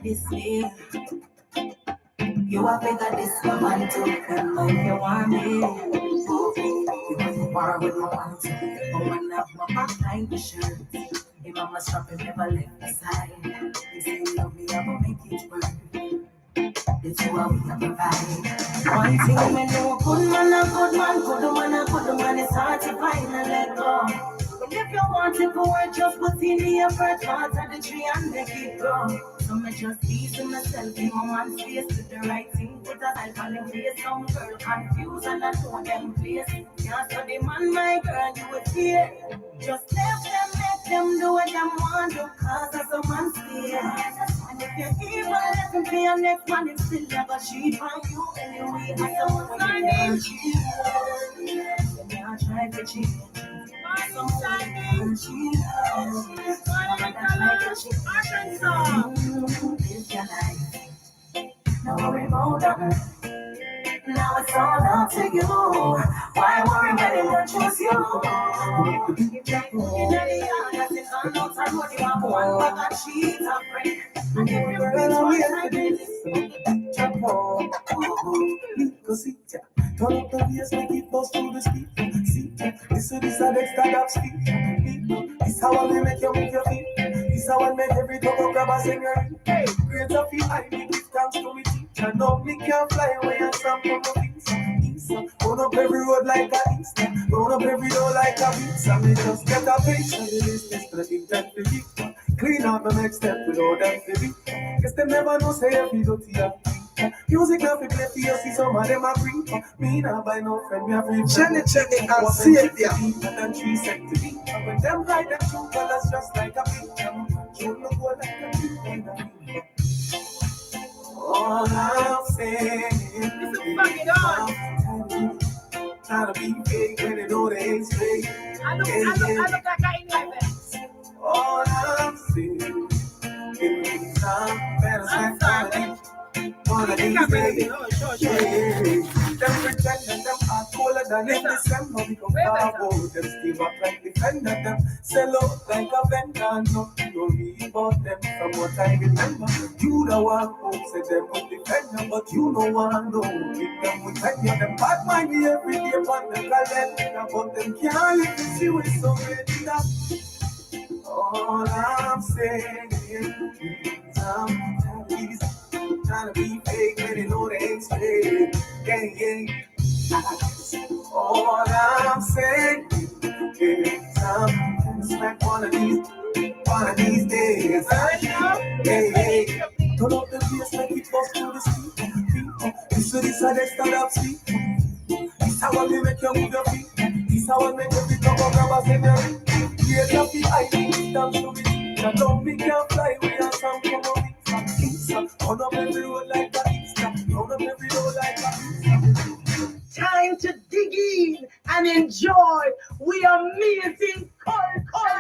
this way. You are bigger this woman too. And if you want me, you can war with my one too. But when I have my back like the shirt, if I'm a strap, it never left my side. You say you love me, I will make it work. It's who we can provide. One thing I know, good man, a good man, good man, a good man, it's hard to find and let go. But if you want it to work, just put in the effort, water the tree and make it grow. So I just easy myself in my man's face, do the right thing, put a life on the face. Some girl confused and I know them place. Can't study man, my girl, you will fear. Just let them do what them want to, cause that's a man's fear. And if you're evil, let them be your next man, it's still never cheat on you anyway. I don't want to cheat. You can't try to cheat. Morning, cheat. Arkansas. Live your life. No worry about them. Now it's all up to you. Why worry when they won't choose you? If they put in the yard, that's it on no time. What you have one bag of cheese or bread. And if you reach one side, it's jump on. Cosita, turn up the bass, make it bust through the speaker. See, this is the next stand up speaker. This how I make you move your feet. This how I make every double grab a singer. Hey, great of you, I give thanks to me teacher. No, me can't fly away and some from my pizza. Run up every road like a Easter. Run up every door like a pizza. Me just get a picture. The business for the intent to be. Clean out the next step without them to be. Guess them never know say if you don't see. Music now fi play for you, see some of them a free. Me nah buy no friend, me a free. Jenny and Sylvia. And 3 cents to be. And when them hide them true colors just like a picture. You no go like a picture. All I'm saying is fuck it on. Trying to be fake when they know they ain't fake. I look like I ain't like that. All I'm saying is I'm better than one of these days. Them pretend that them are cooler than in December. We go forward, them still up like defender. Them sell out like a vendor. No, don't read about them from what I remember. You the one who said them would defend them, but you know one know with them with tenure. Them bad mind me every day on the calendar, but them can't live to see with so many that. All I'm saying is I'm trying to be fake when they know they ain't straight. Yeah. All I'm saying is I'm gonna smack one of these days. Yeah. Turn up the bass, make it bust through the speaker. This is a next stand up speak. This how I make you move your feet. This how I make every come up grab a scenery. Create a feel I need dance to me. Now don't be can't fly we are some come up pizza. Run up every road like a Easter. Run up every road like a Easter. Time to dig in and enjoy. We are amazing culture.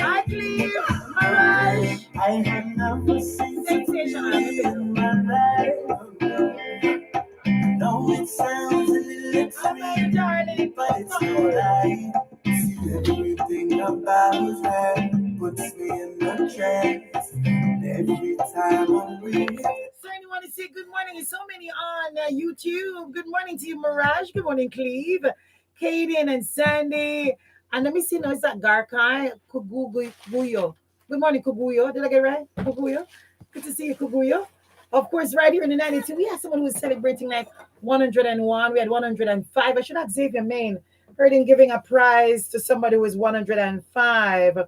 I believe Mirage. I have never seen in my life. No, it sounds a little extreme, but it's no lie. See everything about her puts me in the trance. Every time I'm with her. So anyone to say good morning? There's so many on YouTube. Good morning to you, Mirage. Good morning, Cleve, Kaden, and Sandy. And let me see now, is that Garkai Kuguyo? Good morning, Kuguyo. Did I get it right? Kuguyo. Good to see you, Kuguyo. Of course, right here in the 92, we had someone who was celebrating like 101. We had 105. I should have Xavier Main. Heard him giving a prize to somebody who was 105.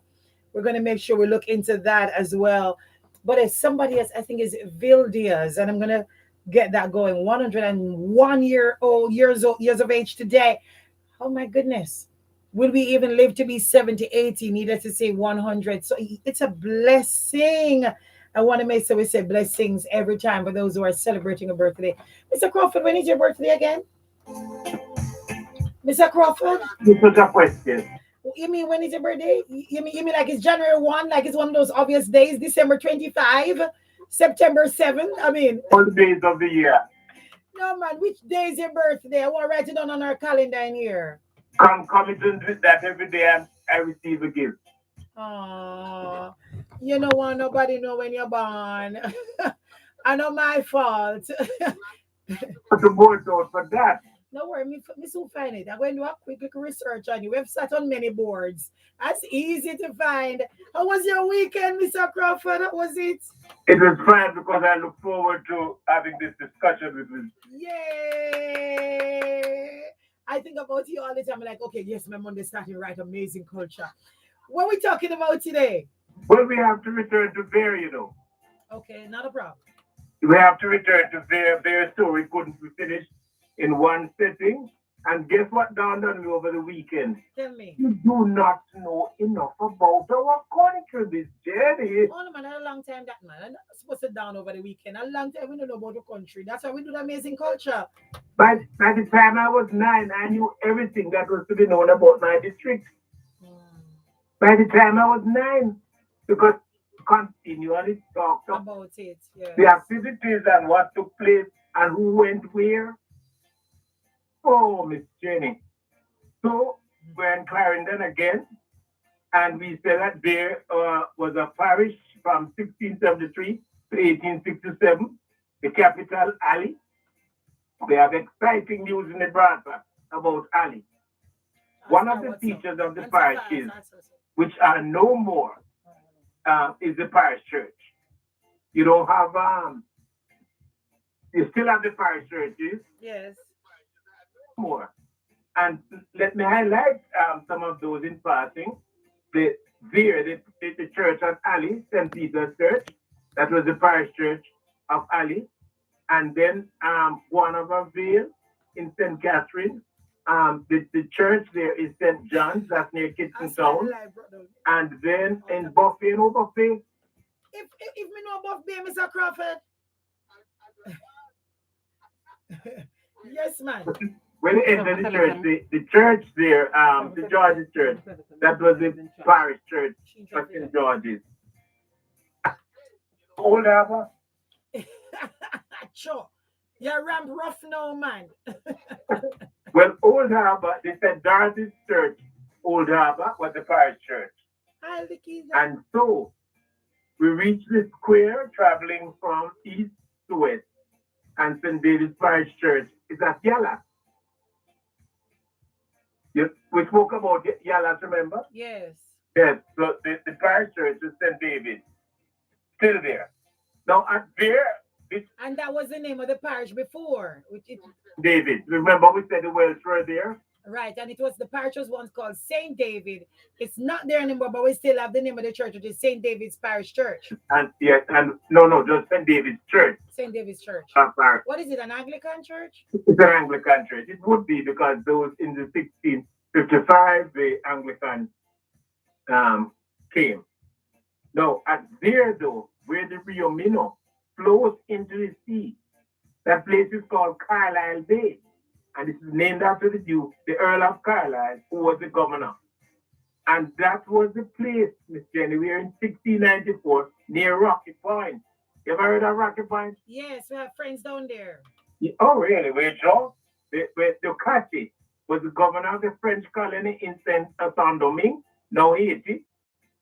We're going to make sure we look into that as well. But as somebody else, I think is Vildias, and I'm going to get that going. 101 years of age today. Oh my goodness. Will we even live to be 70, 80? Needless to say 100. So it's a blessing. I want to make sure we say blessings every time for those who are celebrating a birthday. Mr. Crawford, when is your birthday again? Mr. Crawford? You took a question. You mean when is your birthday? You mean like it's January 1, like it's one of those obvious days, December 25, September 7? I mean, all days of the year. No, man, which day is your birthday? I want to write it down on our calendar in here. Concomitant with that, every day I receive a gift. Oh, you don't want nobody know when you're born. I know my fault. Put the board out for that. No worry, me soon find it. I'm going to do a quick little research on you. We've sat on many boards. That's easy to find. How was your weekend, Mr. Crawford? How was it? It was fine because I look forward to having this discussion with you. Yay! I think about you all the time. I'm like, okay, yes, my Monday starting right. Amazing culture. What are we talking about today? Well, we have to return to Bear, Okay, not a problem. We have to return to Bear. Bear story couldn't be finished in one setting. And guess what dawned on me over the weekend? Tell me. You do not know enough about our country, Miss Jenny. Oh, no, man, a long time that, man. I'm not supposed to down over the weekend. A long time we don't know about the country. That's why we do the amazing culture. By the time I was 9, I knew everything that was to be known about my district. By the time I was 9, because continually talked about it, yeah. The activities and what took place and who went where. Oh, Miss Jenny. So we're in Clarendon again, and we said that there was a parish from 1673 to 1867, the capital, Ali. They have exciting news in Nebraska about Ali. One of the teachers of the parishes, which are no more, is the parish church. You don't have, you still have the parish churches. Yes. More. And let me highlight some of those in passing. The church of Ali, St. Peter's Church, that was the parish church of Ali. And then Guanava Vale in St. Catherine. The church there is St. John's, that's near Kitchen Town. And then in Buffy and Overfay. If me know Buffy, Mr. Crawford. Yes, man. When you enter the church, the church there, the George's church, that was the parish church of St. George's. Old Harbour? Sure. You're ramp rough now, man. Well, Old Harbour, they said Dorothy's church, Old Harbour, was the parish church. And so we reached the square traveling from east to west. And St. David's Parish Church is at Yala. We spoke about Yala, remember? Yes. Yes, so the parish church is St. David, still there. Now at there, and that was the name of the parish before. David. Remember we said the Welsh were there? Right, and it was the parish was once called St. David. It's not there anymore, but we still have the name of the church, which is St. David's Parish Church. And yes, and no, just St. David's Church. St. David's Church. What is it, an Anglican church? It's an Anglican church. It would be because those in the 1655, the Anglican came. Now, at there though, where the Rio Minho flows into the sea, that place is called Carlisle Bay. And it is named after the Duke, the Earl of Carlisle, who was the governor. And that was the place, Miss Jenny. We are in 1694 near Rocky Point. You ever heard of Rocky Point? Yes, we have friends down there. Oh, really? Where, John? Ducati was the governor of the French colony in Saint Domingue, now Haiti.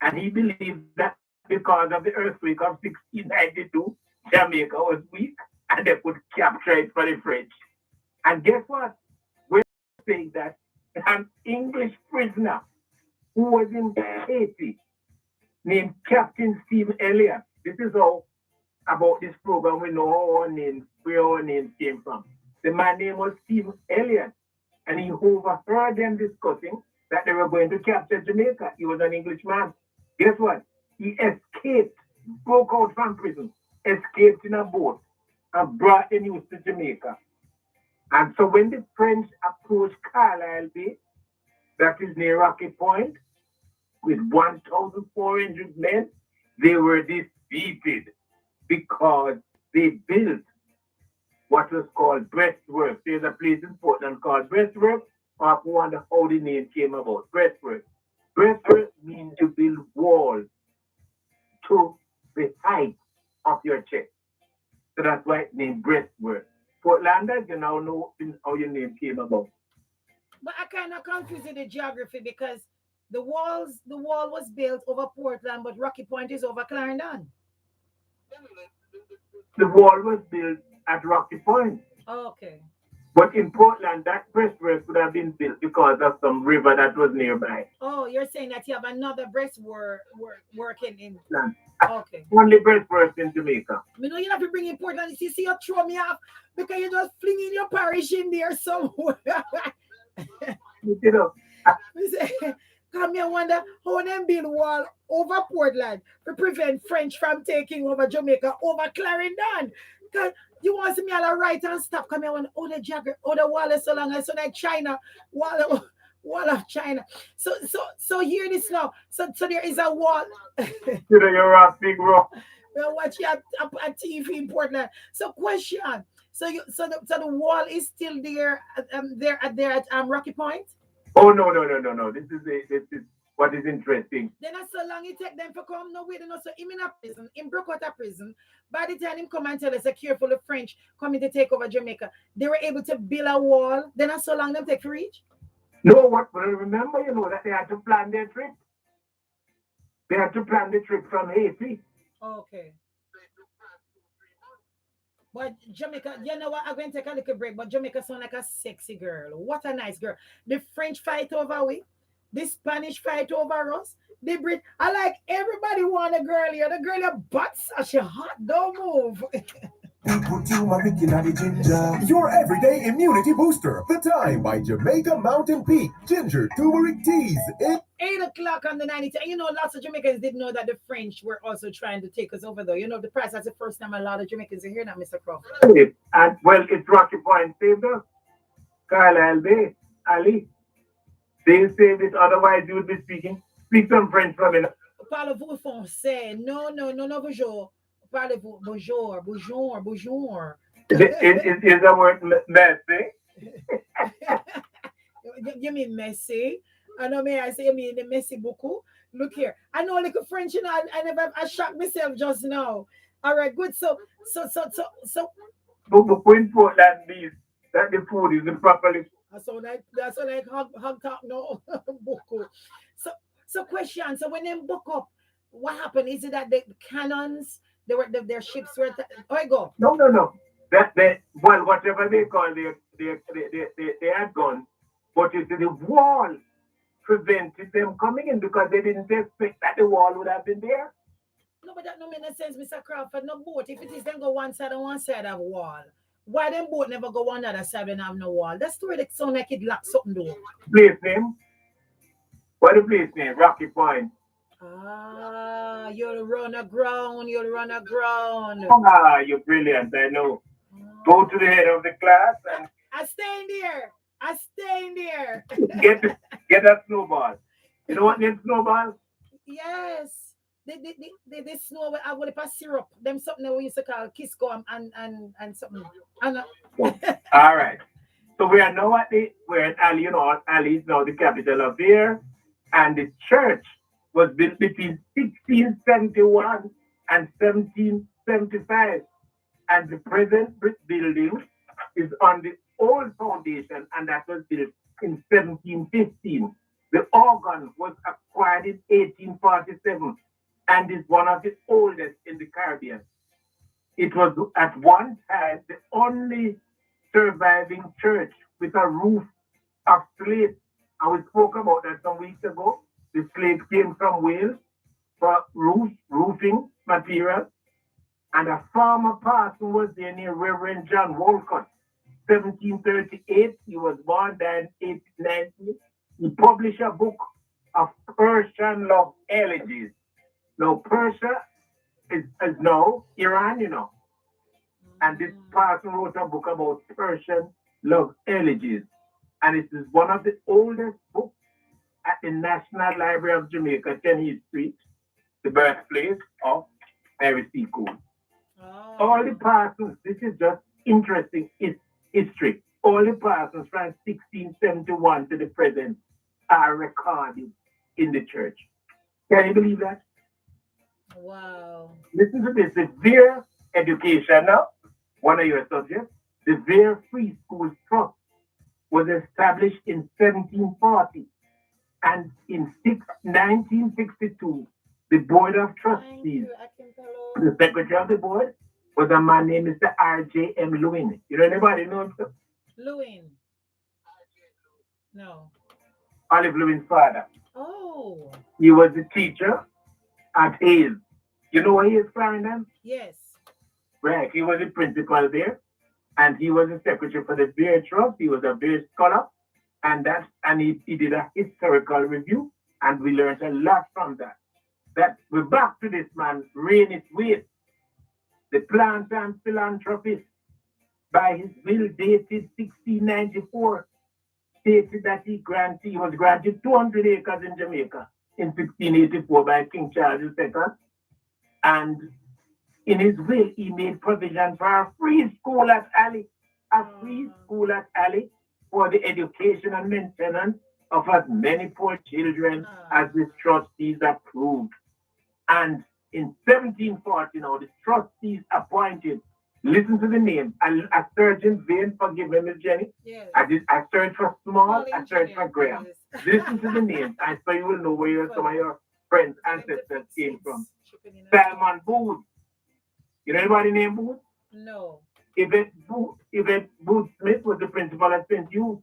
And he believed that because of the earthquake of 1692, Jamaica was weak and they could capture it for the French. And guess what? We're saying that an English prisoner who was in Haiti named Captain Stephen Elliott. This is how about this program we know where our names came from. The man name was Stephen Elliott, and he overheard them discussing that they were going to capture Jamaica. He was an Englishman. Guess what? He escaped, broke out from prison, escaped in a boat, and brought the news to Jamaica. And so when the French approached Carlisle Bay, that is near Rocky Point, with 1,400 men, they were defeated because they built what was called breastworks. There's a place in Portland called breastworks. I wonder how the name came about. Breastworks. Breastworks means to build walls to the height of your chest. So that's why it's named breastworks. Portlanders, you now know how your name came about. But I kind of confused with the geography because the wall was built over Portland, but Rocky Point is over Clarendon. The wall was built at Rocky Point. Okay. But in Portland, that breastwork would have been built because of some river that was nearby. Oh, you're saying that you have another working in. Land. Okay. Only breastwork in Jamaica. You know, you have to bring in Portland. You see, you throw me off because you just fling in your parish in there somewhere. You know, Me say, come here, wonder how them build wall over Portland to prevent French from taking over Jamaica over Clarendon. Cause you want to see me all right and stop. Come here, wonder, oh the jagger, oh the wall is so long and so like China, wall, wall of China. So hear this now. So there is a wall. you know, you're a big rock. We're watching a TV in Portland. So question. So the wall is still there at Rocky Point. Oh no. This is what is interesting. Then as so long it take them for come no way, they know so him in a prison, him broke out of prison. By the time him come and tell us a careful the French coming to take over Jamaica, they were able to build a wall. Then as so long them take to reach. No, what? But remember, you know, that they had to plan their trip. They had to plan the trip from Haiti. Okay. But Jamaica, you know what? I'm going to take a little break. But Jamaica sound like a sexy girl. What a nice girl. The French fight over we. The Spanish fight over us. The Brit. I like everybody want a girl here. The girl your butts are she hot. Don't move. Put you my Mickey Natty Ginger. Your everyday immunity booster. The time by Jamaica Mountain Peak. Ginger turmeric teas. 8 o'clock on the 90. You know, lots of Jamaicans didn't know that the French were also trying to take us over, though. You know, the price that's the first time a lot of Jamaicans are here now, Mr. Crawford. And well, it's Rocky Point saved us. Carlisle Bay, Ali. They saved it, otherwise you would be speak some French from it. Parlez-vous français? Non, bonjour. Parlez-vous bonjour. Is the word messy? You mean messy? I know me, I say you mean the messy beaucoup. Look here. I know like a French, you know, I never I shocked myself just now. All right, good. So But point Portland means that the food isn't properly. that's so like hug talk no beaucoup. So question. So when they book up, what happened? Is it that the cannons their ships were oh I go. No. That they well whatever they call they had gone, but you see the wall prevented them coming in because they didn't expect that the wall would have been there. No, but that no make no sense, Mr. Crawford. No boat. If it is then go one side and one side have wall. Why them boat never go on the other side and have no wall? That story that sound like it lacks something though. Place name? What the place name? Rocky Point. Ah, you'll run aground, you'll run aground. Ah, you're brilliant. I know. Go to the head of the class and I stay in there. I stay in there. get get that snowball. You know what named snowball? Yes. The snow I will pass syrup. Them something that we used to call Kisco and something. And All right. So we are now at we're in Ali, you know, Ali is now the capital of there, and the church was built between 1671 and 1775, and the present building is on the old foundation, and that was built in 1715. The organ was acquired in 1847 and is one of the oldest in the Caribbean. It was at one time the only surviving church with a roof of slate. And we spoke about that some weeks ago. The slate came from Wales for roofing material. And a farmer parson was there named Reverend John Wolcott. 1738, he was born, died in 1890. He published a book of Persian love elegies. Now, Persia is now Iran, you know. And this person wrote a book about Persian love elegies. And it is one of the oldest books at the National Library of Jamaica, 10 East Street, the birthplace of Mary Seacoon. oh. All the persons, this is just interesting history. All the persons from 1671 to the present are recorded in the church. Can you believe that? Wow. Listen to this. The Veer Education now, one of your subjects, the Veer Free School Trust was established in 1740. And in 1962, the Board of Thank Trustees, you. I can tell. the secretary of the board, was a man named Mr. R.J.M. Lewin. You know anybody know him, sir? Lewin. No. Olive Lewin's father. Oh, He was the teacher at Hayes. You know where he is, Clarendon? yes. Right. He was the principal there, and he was the secretary for the Beer Trust. He was a beer scholar, and he did a historical review, and we learned a lot from that. That we're back to this man, Rainit Wade, the plant and philanthropist, by his will dated 1694, stated that he was granted 200 acres in Jamaica in 1684 by King Charles II. And in his will, he made provision for a free school at Alley, for the education and maintenance of as many poor children as the trustees approved. And in 1740, now the trustees appointed, listen to the name, a Surgeon Vane, forgive me, Miss Jenny. Yes. I searched for small, I searched engineer, for Graham. yes. Listen to the name, and so you will know where some of your friends, ancestors came from. Chipping in and- Salmon Booth. You know anybody named Booth? No. Yvette Booth Smith was the principal at St. Hughes.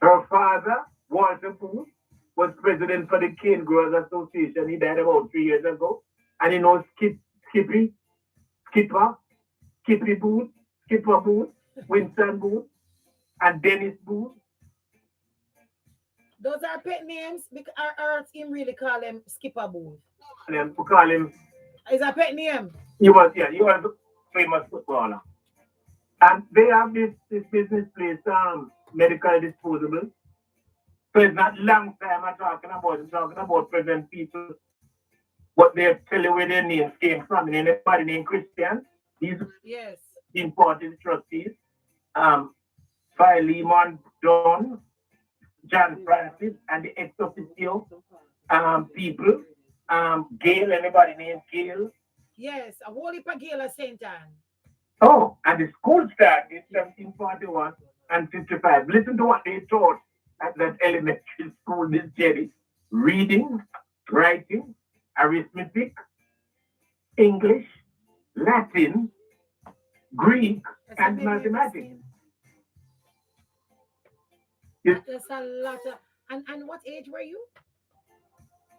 Her father, Walter Booth, was president for the Cane Growers Association. He died about 3 years ago. And he knows Skipper Booth, Skipper Booth, Winston Booth, and Dennis Booth. Those are pet names, or him really call him Skipper Booth. And then we call him, Is a pet name? he was a famous footballer. And they have this business place, medical disposable. So it's not long time I'm talking about present people, but they'll tell you where their names came from. And anybody named Christian, these Yes. important trustees, Philemon Dunn, John Francis, and the ex officio people, Gail, anybody named Gail. Yes. A Holy Pagila St. Anne. Oh, and the school started in 1741 and 55. Listen to what they taught at that elementary school, Miss Jenny. Reading, writing, arithmetic, English, Latin, Greek, That's and a big mathematics. name. That's a lot of. And what age were you?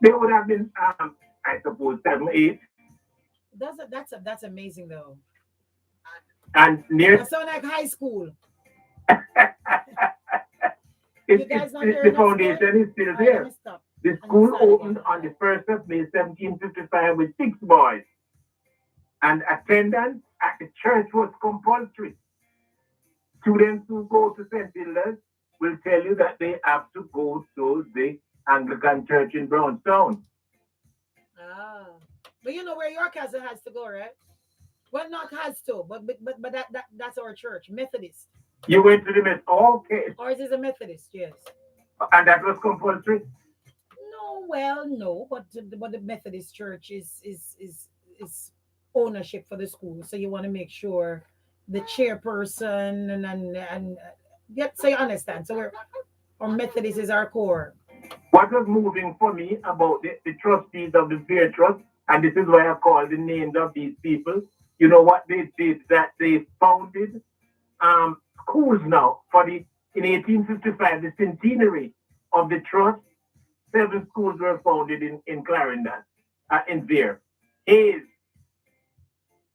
They would have been, I suppose, 7, 8, That's amazing though. and near. That sound like high school. The foundation is still there. Stop. The school opened on the 1st of May 1755 with 6 boys, and attendance at the church was compulsory. Students who go to St. Hilda's will tell you that they have to go to the Anglican Church in Brownstown. Ah. But you know where your cousin has to go, right? Well, not has to, but that's our church, Methodist. You went to the Met, okay, Ours is a Methodist, yes. and that was compulsory. No, well, no, but the Methodist Church is ownership for the school, so you want to make sure the chairperson and yeah, so you understand. So our Methodist is our core. What was moving for me about the trustees of the Beer Trust, and this is why I call the names of these people, you know what they did, that they founded schools now in 1855, the centenary of the trust. 7 schools were founded in Clarendon, in there. Hayes,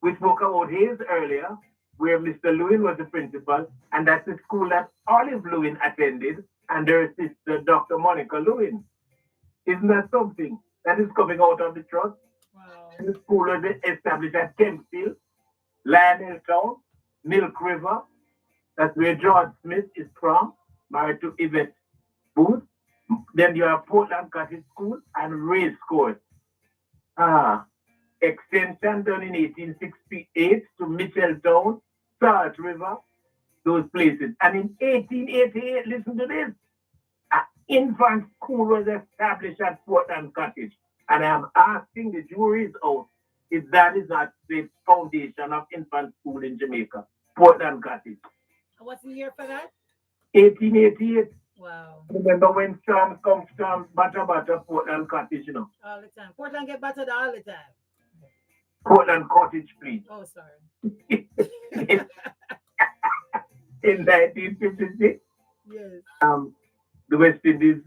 we spoke about Hayes earlier, where Mr. Lewin was the principal, and that's the school that Olive Lewin attended, and her sister, Dr. Monica Lewin. Isn't that something that is coming out of the trust? Wow. And the school was established at Kempsfield, Lionel Town, Milk River. That's where George Smith is from, married to Yvette Booth. Then you have Portland Cottage School and Race Course. Extension done in 1868 to Mitchelltown, Salt River, those places. And in 1888, listen to this, an infant school was established at Portland Cottage. And I'm asking, the jury is out, if that is not the foundation of infant school in Jamaica, Portland Cottage. And what's the year for that? 1888. Wow. Remember when storms come, storms, butter, Portland Cottage, you know. All the time. Portland get battered all the time. Portland Cottage, please. Oh, sorry. In 1956, Yes. the West Indies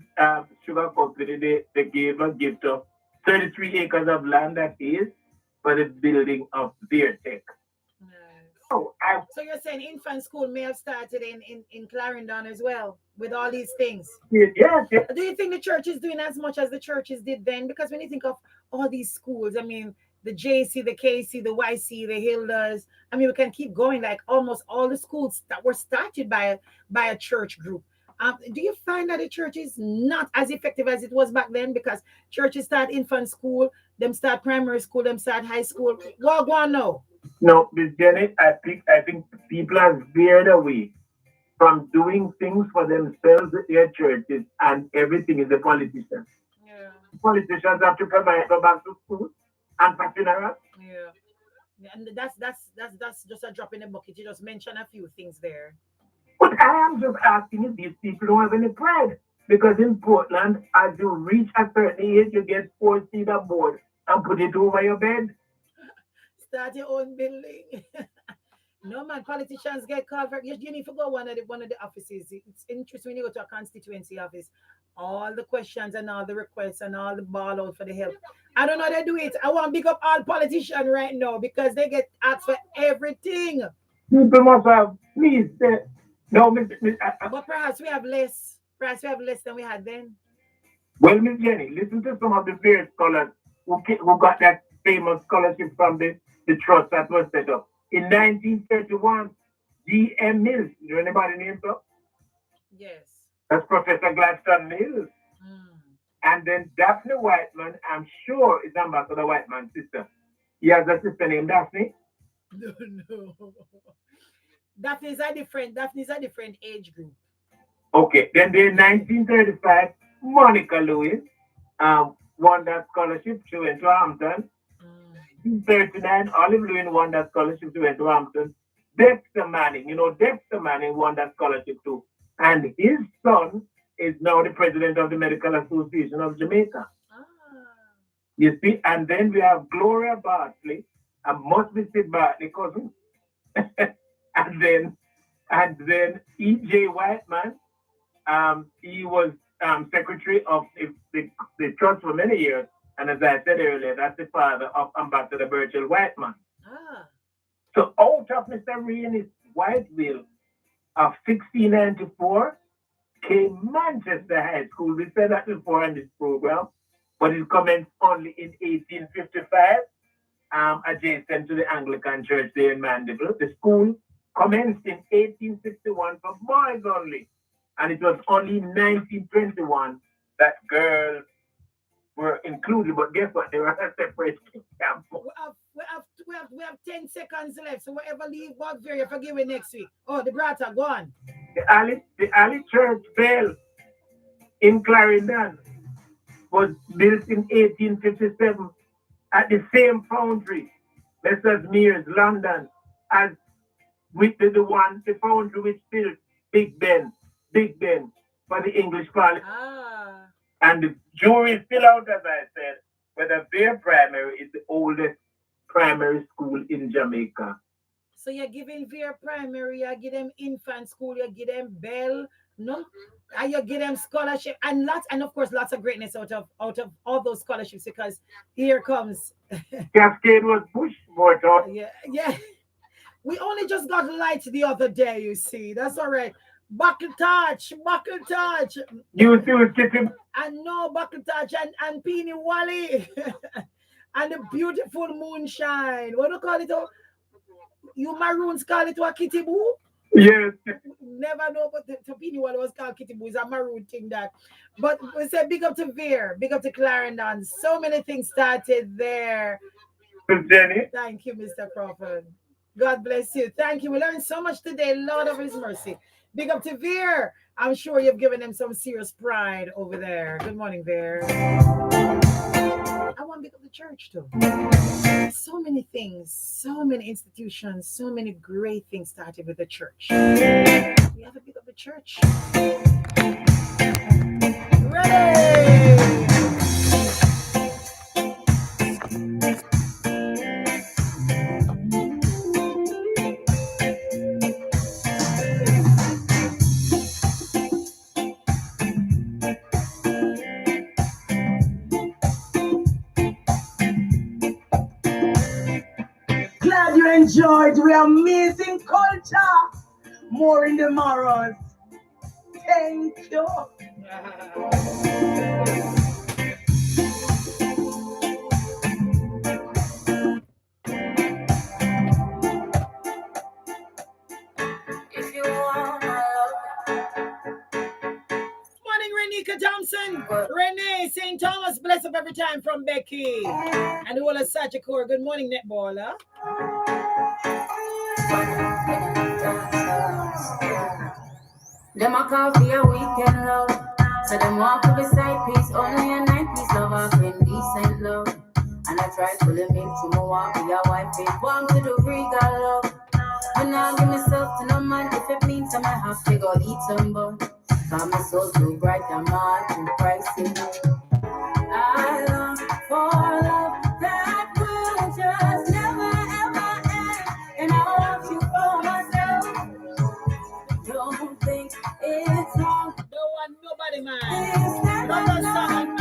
Sugar Company, they gave a gift of 33 acres of land, that is, for the building of their tech. Nice. Oh, So you're saying infant school may have started in Clarendon as well with all these things. yes, yes. Do you think the church is doing as much as the churches did then? Because when you think of all these schools, I mean, the JC, the KC, the YC, the Hildas, I mean, we can keep going. Like almost all the schools that were started by a church group. Do you find that the church is not as effective as it was back then? Because churches start infant school, them start primary school, them start high school. Well, go on now. No, Miss Jenny, I think people are veered away from doing things for themselves at their churches, and everything is the politicians. Yeah, Politicians have to provide for back to school and for funerals. yeah. And that's just a drop in the bucket. You just mentioned a few things there. But I am just asking if these people don't have any pride. Because in Portland, as you reach a certain age, you get 4 cedar board and put it over your bed. Start your own building. No man, politicians get called for. You need to go one of the offices. It's interesting when you go to a constituency office. All the questions and all the requests and all the ball out for the help. I don't know how they do it. I want to big up all politicians right now because they get asked for everything. People must have, please, no, But perhaps we have less. Perhaps we have less than we had then. well, Miss Jenny, listen to some of the various scholars who got that famous scholarship from the trust that was set up. In 1931, G.M. Mills, you know anybody named so? Yes. That's Professor Gladstone Mills. Mm. And then Daphne Whiteman, I'm sure is Ambassador Whiteman's sister. He has a sister named Daphne. No, no. Daphne is a different age group. Okay, then in 1935, Monica Lewis won that scholarship. She went to Hampton. Mm. In 39, Olive Lewin won that scholarship. She went to Hampton. Dexter Manning, Dexter Manning won that scholarship too. And his son is now the president of the Medical Association of Jamaica. Ah. You see, and then we have Gloria Bartley, and must be Sid Bartley cousin. and then E.J. Whiteman, he was secretary of the trust for many years. And as I said earlier, that's the father of Ambassador Virgil Whiteman. Ah. So out of Mr. Rainey's White Will of 1694 came Manchester High School. We said that before in this program, but it commenced only in 1855, adjacent to the Anglican Church there in Mandeville. The school commenced in 1861 for boys only, and it was only in 1921 that girls were included. But guess what? They were a separate campus. We have 10 seconds left. So whatever leave back there, you forgive me next week. Oh, the brata, go on. The alley church bell in Clarendon was built in 1857 at the same foundry, Messrs. Mears, London, as with the foundry which built Big Ben for the English Parliament. Ah. And the jury is still out, as I said, whether their primary is the oldest primary school in Jamaica. So you're giving their primary, you give them infant school, you give them bell, no? And you give them scholarship and of course lots of greatness out of all those scholarships because here comes Cascade was pushed more toward. yeah. We only just got light the other day, you see. That's all right. Buckle touch. You see with Kitty. And no buckle touch and Peony Wally. And the beautiful moonshine. What do you call it? You maroons call it what, Kitty Boo? Yes. Never know, but the Peony Wally was called Kitty Boo. It's a maroon thing that. But we say big up to Veer, big up to Clarendon. So many things started there. Jenny. Thank you, Mr. Crawford. God bless you. Thank you. We learned so much today. Lord of His mercy. Big up to Veer. I'm sure you've given them some serious pride over there. Good morning, Veer. I want to big up the church too. So many things, so many institutions, so many great things started with the church. Yeah. We have to pick up the church. Ready? Glad you enjoyed the amazing culture. More in the morrows. Thank you. If you want my love. Morning, Renika Thompson. Renee St. Thomas, bless up every time from Becky. And the whole of Sagicor. Good morning, netballer. Them a call for your weekend love. So them walk to beside peace, only a night piece love, I been decent love. And I try to live in through my walk with your wife, it warm to the regal love. When I give myself to no man, if it means I might have to go eat some bun. Cause my soul too bright and my heart too pricey. I long for love that will just never ever end. And I want you for myself. Don't think it's wrong. Don't want nobody, man. Nobody, man.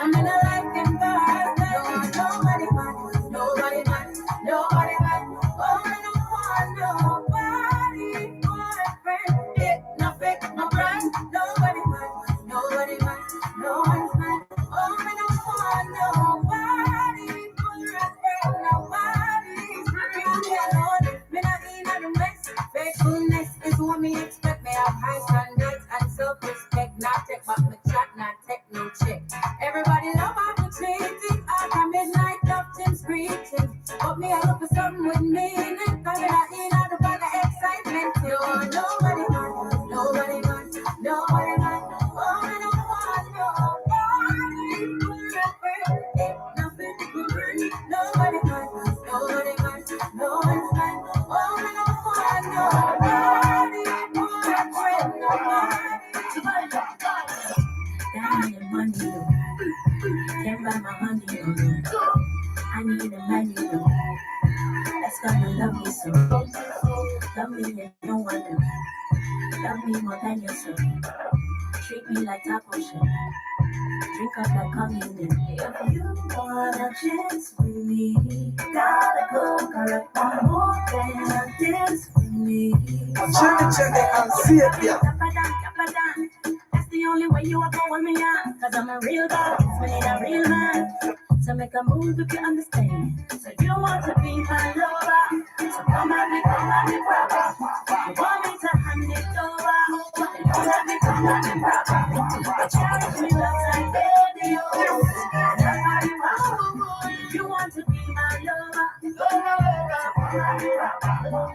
I'm in a life and birth. Don't want nobody, man. Nobody, man. Nobody, man. Oh, I don't want nobody. Boyfriend, it, no fake, no brand. Nobody, man. Nobody, man. No one's man. Oh, I don't want nobody. Boyfriend, nobody. Leave me alone. Me not in the mess. Faithfulness is what me expect. Me have high standards and self-respect. Not take back my chat, not take no check. Everybody love opportunity. After midnight, often screeching. But me, I look for something with meaning. Cause me not in the bag of excitement. You want nobody, man. Nobody, man. Nobody, man. Oh, I don't want nobody. Nothing to bring. Nobody, man. Nobody, man. No one's man. Oh, I don't want nobody. Boyfriend, nobody. Down in money, can't buy my honey, I need a man, that's gonna love me so. Love me and no one else. Love me more than yourself. Treat me like top ocean. Drink up like communion. If you want a chance with me, gotta go correct one more than a dance with me. Check and see it here. That's the only way you are going me on. Cause I'm a real dog, we need a real man. So make a move if you understand. So you want to be my lover. So come at me, brother. You want me to hand it over. Come at me, brother. Cherish me like baby. You want to be my lover.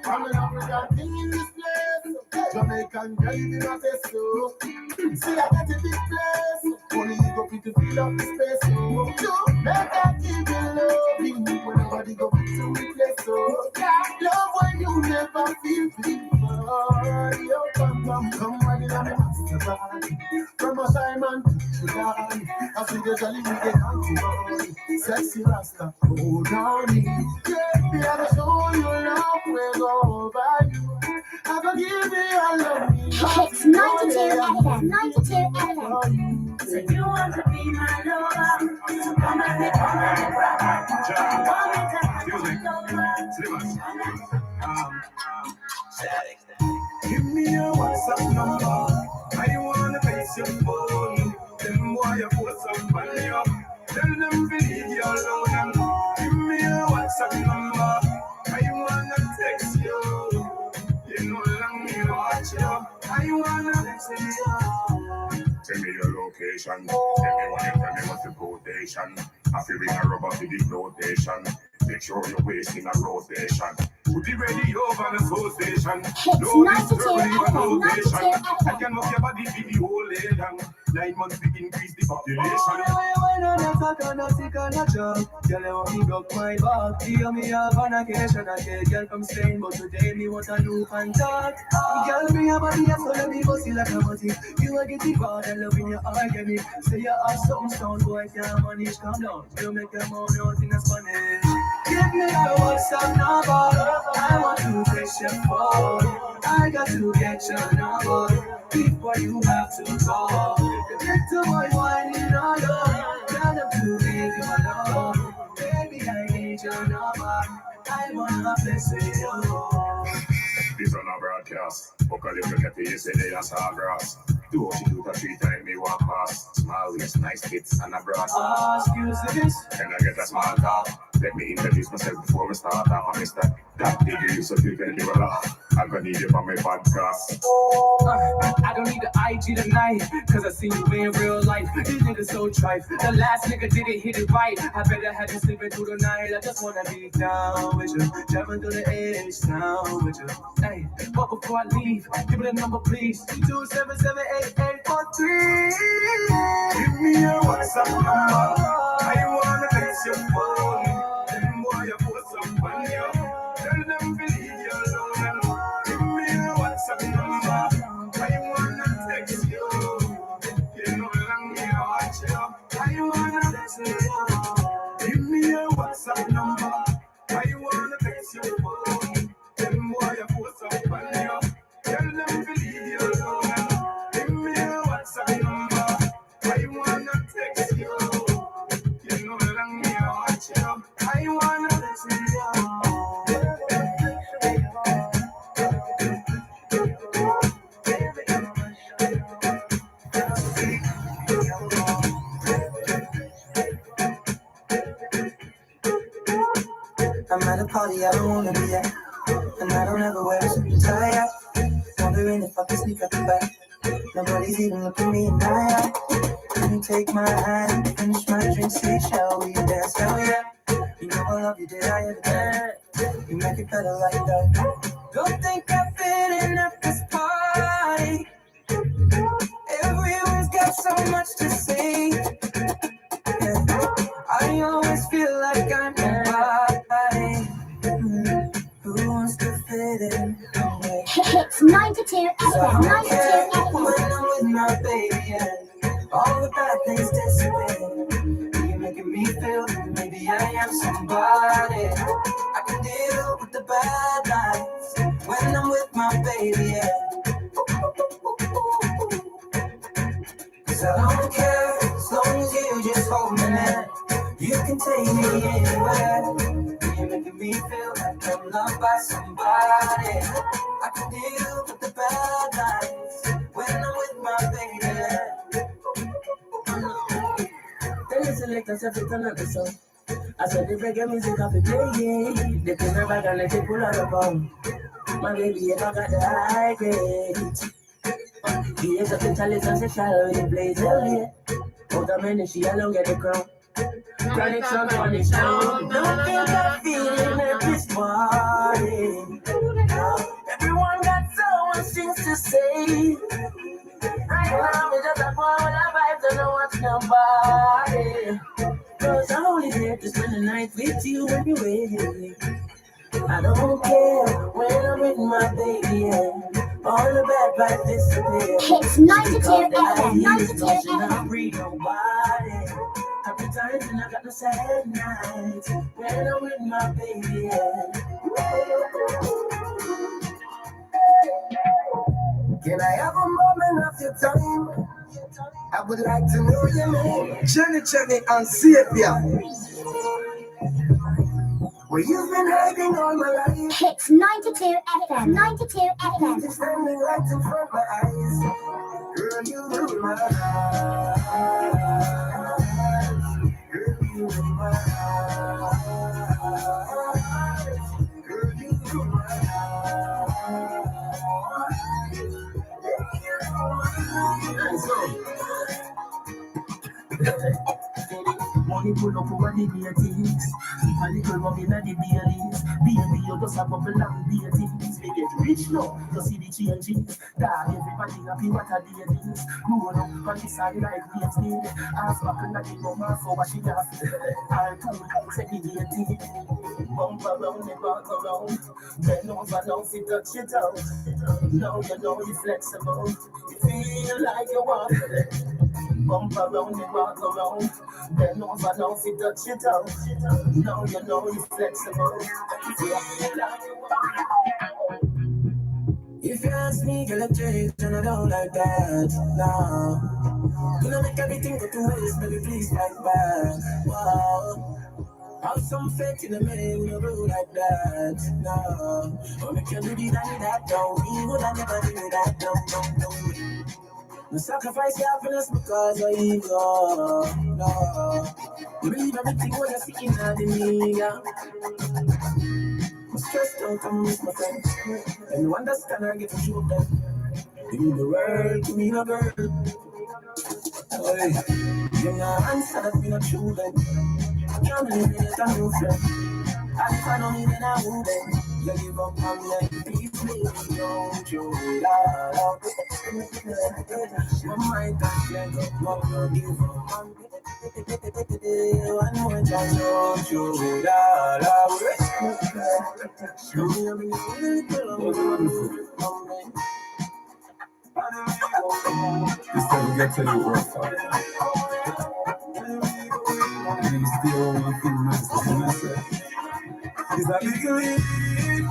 I'm an African king in this place. Jamaican girl in a festival. See, I got a big place. Only you go fit to fill up the space. You make a give you loving. When nobody go fit to replace. So love when you never feel before. Yo, come on in a master band. From a Simon to Sudan. I see the jolly with the country. Sexy Rasta, hold on me. Yeah, me I show you love. We'll go over you. I go give you all of me. It's 92 FM, 92 FM. So you want to be my lover. So come and be my brother. Want me to have you over. Give me your WhatsApp number. I wanna face your phone. Them boy you post up on you. Tell them believe you alone. Give me your WhatsApp number. I wanna text you. You know long me watch you. I wanna text you. Tell me your location. Tell me what you tell me what's the quotation. I feel in a rubber to the rotation. Make sure you're wasting a rotation. Put the radio on the soul station. Hits No 92 disturbing your FM, 92 foundation. I FM. can move your body for the whole day long. 9 months to increase the population. When I'm not on a sick on a job, girl, I want me broke my back. Deal me up on occasion, I get girl from Spain, but today me want a new contact. Girl, bring your body up, so let me bust it like a butty. You a get it bad, I love in your organic. Say you have something sound, boy, can't manage, calm down. You make them all nothing in Spanish. Give me a WhatsApp number, I want to text your phone. I got to get your number before you have to go. The little boy whining all over, tell them to leave you alone. Baby, I need your number, I wanna bless you. This on a broadcast. Book a little cat yesterday I saw grass. 2 she do 3 times me walk past. Small waist, nice tits and a broad. Excuse this. Can I get a small talk? Let me introduce myself before we start. I'm Mr. That digger, you so you can do a lot. I'm gonna need you for my podcast. I don't need the IG tonight, cause I seen you in real life. These niggas so trife. The last nigga didn't hit it right. I better have you sleeping through the night. I just wanna be down with you, driving through the edge town with you. Hey, but before I leave, give me the number please. 277-8843. Give me your WhatsApp number. I wanna text your phone. Them boy you post up on you. Tell them to leave you alone. Give me your WhatsApp number. I wanna text you. You know long me watch you. I wanna text you. Give me your WhatsApp number. I wanna text your phone. Them boy you post up on you. Tell them to leave you alone. Give me your WhatsApp number. I wanna text you. You know long me watch you. I wanna text you. I'm at a party I don't wanna be at, and I don't ever wear a suit and tie. Wondering if I can sneak up the back. Nobody's even looking me in the eye. Can you take my hand, finish my drink, say, shall we dance? Hell yeah. You know I love you, did I ever dance? You make it better like that. Don't think I fit in at this party. Everyone's got so much to say. Yeah. I always feel like I'm nobody. Who wants to fit in? Hits 92 FM, 92 FM. When I'm with my baby, and all the bad things disappear. You're making me feel that maybe I am somebody. I can deal with the bad nights when I'm with my baby, yeah. Cause I don't care as long as you just hold me there. You can take me anywhere. You're making me feel like I'm loved by somebody. I can deal with the bad nights when I'm with my baby. Then you select us every time I song. I said the reggae music off the play. The thing never gonna let you pull out the bomb. My baby, if I got the high grade. He is up in Charlie's and sexual with the blaze earlier. Out of many, she alone get the crown. Chronic sound, chronic sound. Don't think I'm feeling at this morning. Everyone got so much things to say. Right now, we just a boy with a vibes and don't watch nobody. Cause I'm only here to spend the night with you when you're waiting. I don't care when I'm with my baby, yeah. All the bad vibes disappear. Hits 92 FM, 92 I FM. breathe nobody. Happy times and I got no sad nights when I'm with my baby, yeah. Can I have a moment of your time? I would like to know your name. Jenny and Xavier. Where you've been hiding all my life. Hits 92 FM, 92 FM. Just standing right in front of my eyes. Girl, you rule my heart. Girl, you rule my heart. Girl, you rule my heart. money pull up over the dailies. Keep a little rum in the dailies. Baby, you just a bubble and dailies. We get rich now, you see the changes. Dog, everybody happy what a day is. Grown up on the side like waves did. Ask back and the mama for what she has. All two segregated. Bump around and rock around. Bend over now, fit touch it out. Now you know you're flexible. You feel like you want it. Bump around and rock around. Bend over now, fit touch it out. Now you know you're flexible. You feel like you want it. If you ask me, girl, I change, and I don't like that. No, you know make everything go to waste, baby, please fight back. Wow. Have some faith in the man, we don't do like that. No, but make you do this and that, no. We would have never do that, no. No sacrifice your happiness because of ego, no. You believe everything what you see in the media. I'm stressed out, I'm with my friends. And you understand I get to show them. Give me the world, give me the girl. Hey, you're not answer that we not true then. I can't believe it, I'm your friend. And if I don't need it, I won't then. You give up on me, please, please, don't you love. One mind and let go, no give up on me. One more time, don't you love. Show me a This time we get to the work for it. And you still want to feel nice. Is that big league?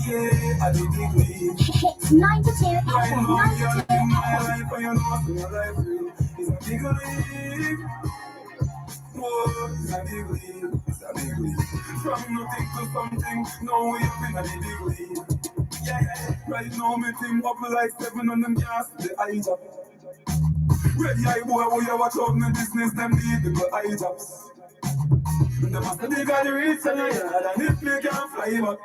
Yeah, I did big league. Hits 92 Right FM. now, you're 92 living my FM. life and you're not in your life real. Is that big league? Whoa, it's a big league. It's a big league. From nothing to something, now we up in a big league. Yeah. Right now, me team up like 7 on them gas, the eye job. Ready eye boy, who you watch out in the business, them need the eye jobs. And them must be got the reach and the yard, and if me can't fly back.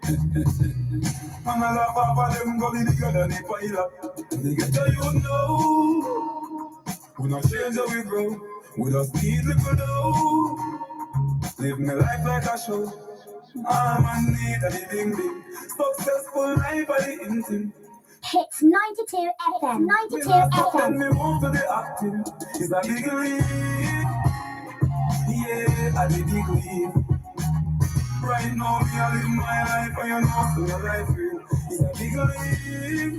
And I laugh off of them, go be the girl and the pilot. They get to you know, we not change how we grow, we just need little dough. Live my life like a show. I'm a need a living thing. Successful life by the instinct. Hits 92 FM. 92 Then FM. me move to the acting. It's a big league. Yeah, a big league. Right now, me a live my life and you know so your life real. It's a big league.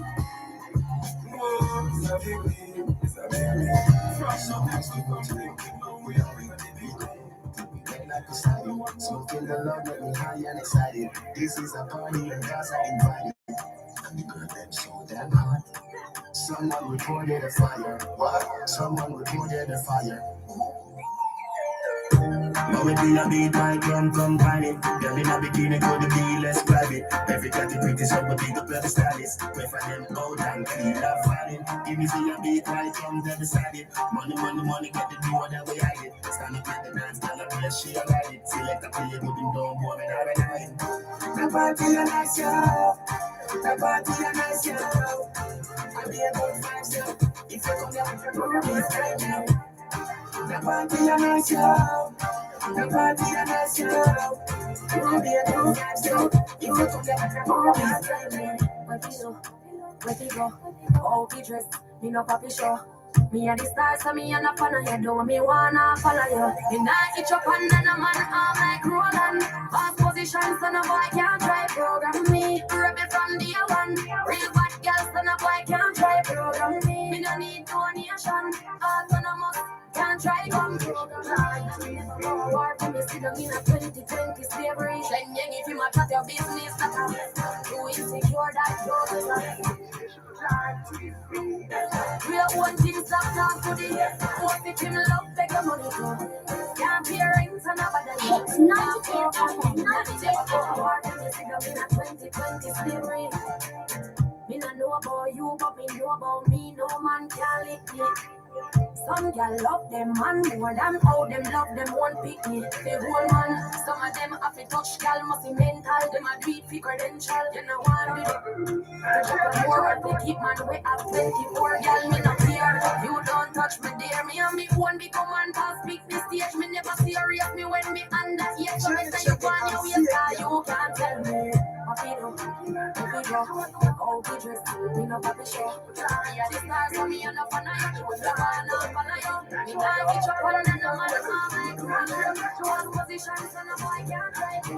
Whoa, it's a big league. It's a big league. Fresh up next to something. Now we are in a big league. Like a study, so feel the love get me high and excited. This is a party and guys are invited. And the girl them so damn hot. Someone reported a fire. What? Someone reported a fire. Now we be a beat like come find it. Girl in a bikini could be less private. Every cat is pretty so we pick up the stylist. Pray for them out and clean up falling. Give me see a beat like come to decide it. Money, get the do whatever we hide it. Stand up at the dance, stand up and she ride it. Select a play, put him down, boy, and I ride it. The party a nice show. The party a nice show. I'll be about 5 show. If you come here, we'll be right now. The party a nice show. The party a nice show. We'll be about 5 show. If you come here, we'll be right now. Where we go, how we dress, me no papi show. Me a the stars, so me a no fan of you. Don't me wanna follow you. Me nah itch up and then a man arm like Roland. Fast position, so no boy can't try program me. Rebel from day one. Real bad girl, so no boy can't try program me. Me no need donation. Autonomous, can't try come program. War to me sit down in a 2020 slavery. Then if you match at your business, that too insecure that you're real one thing stop down to the what if him love beg the money to can't be rings and nobody Hits 92 FM. 2020 slavery. Me no know about you, but me know about me. No man can lick me. Some girl love them man more than how them love them one pick me. The whole man, some of them have to touch girl must be mental. Them a do it for credential. You know what me do? To jump on more and keep man way up 24 girl me not care. You don't touch me there, me and me won't become one pass speak this rape me when me under. Yes, so me say you want you, yes, you can't tell me. What we do, how we dress, we no papi show. Me a the stars, so me a no fan of you. The man no fan of you. Me nah get your one and no man come like you. One position, so no boy can't try me.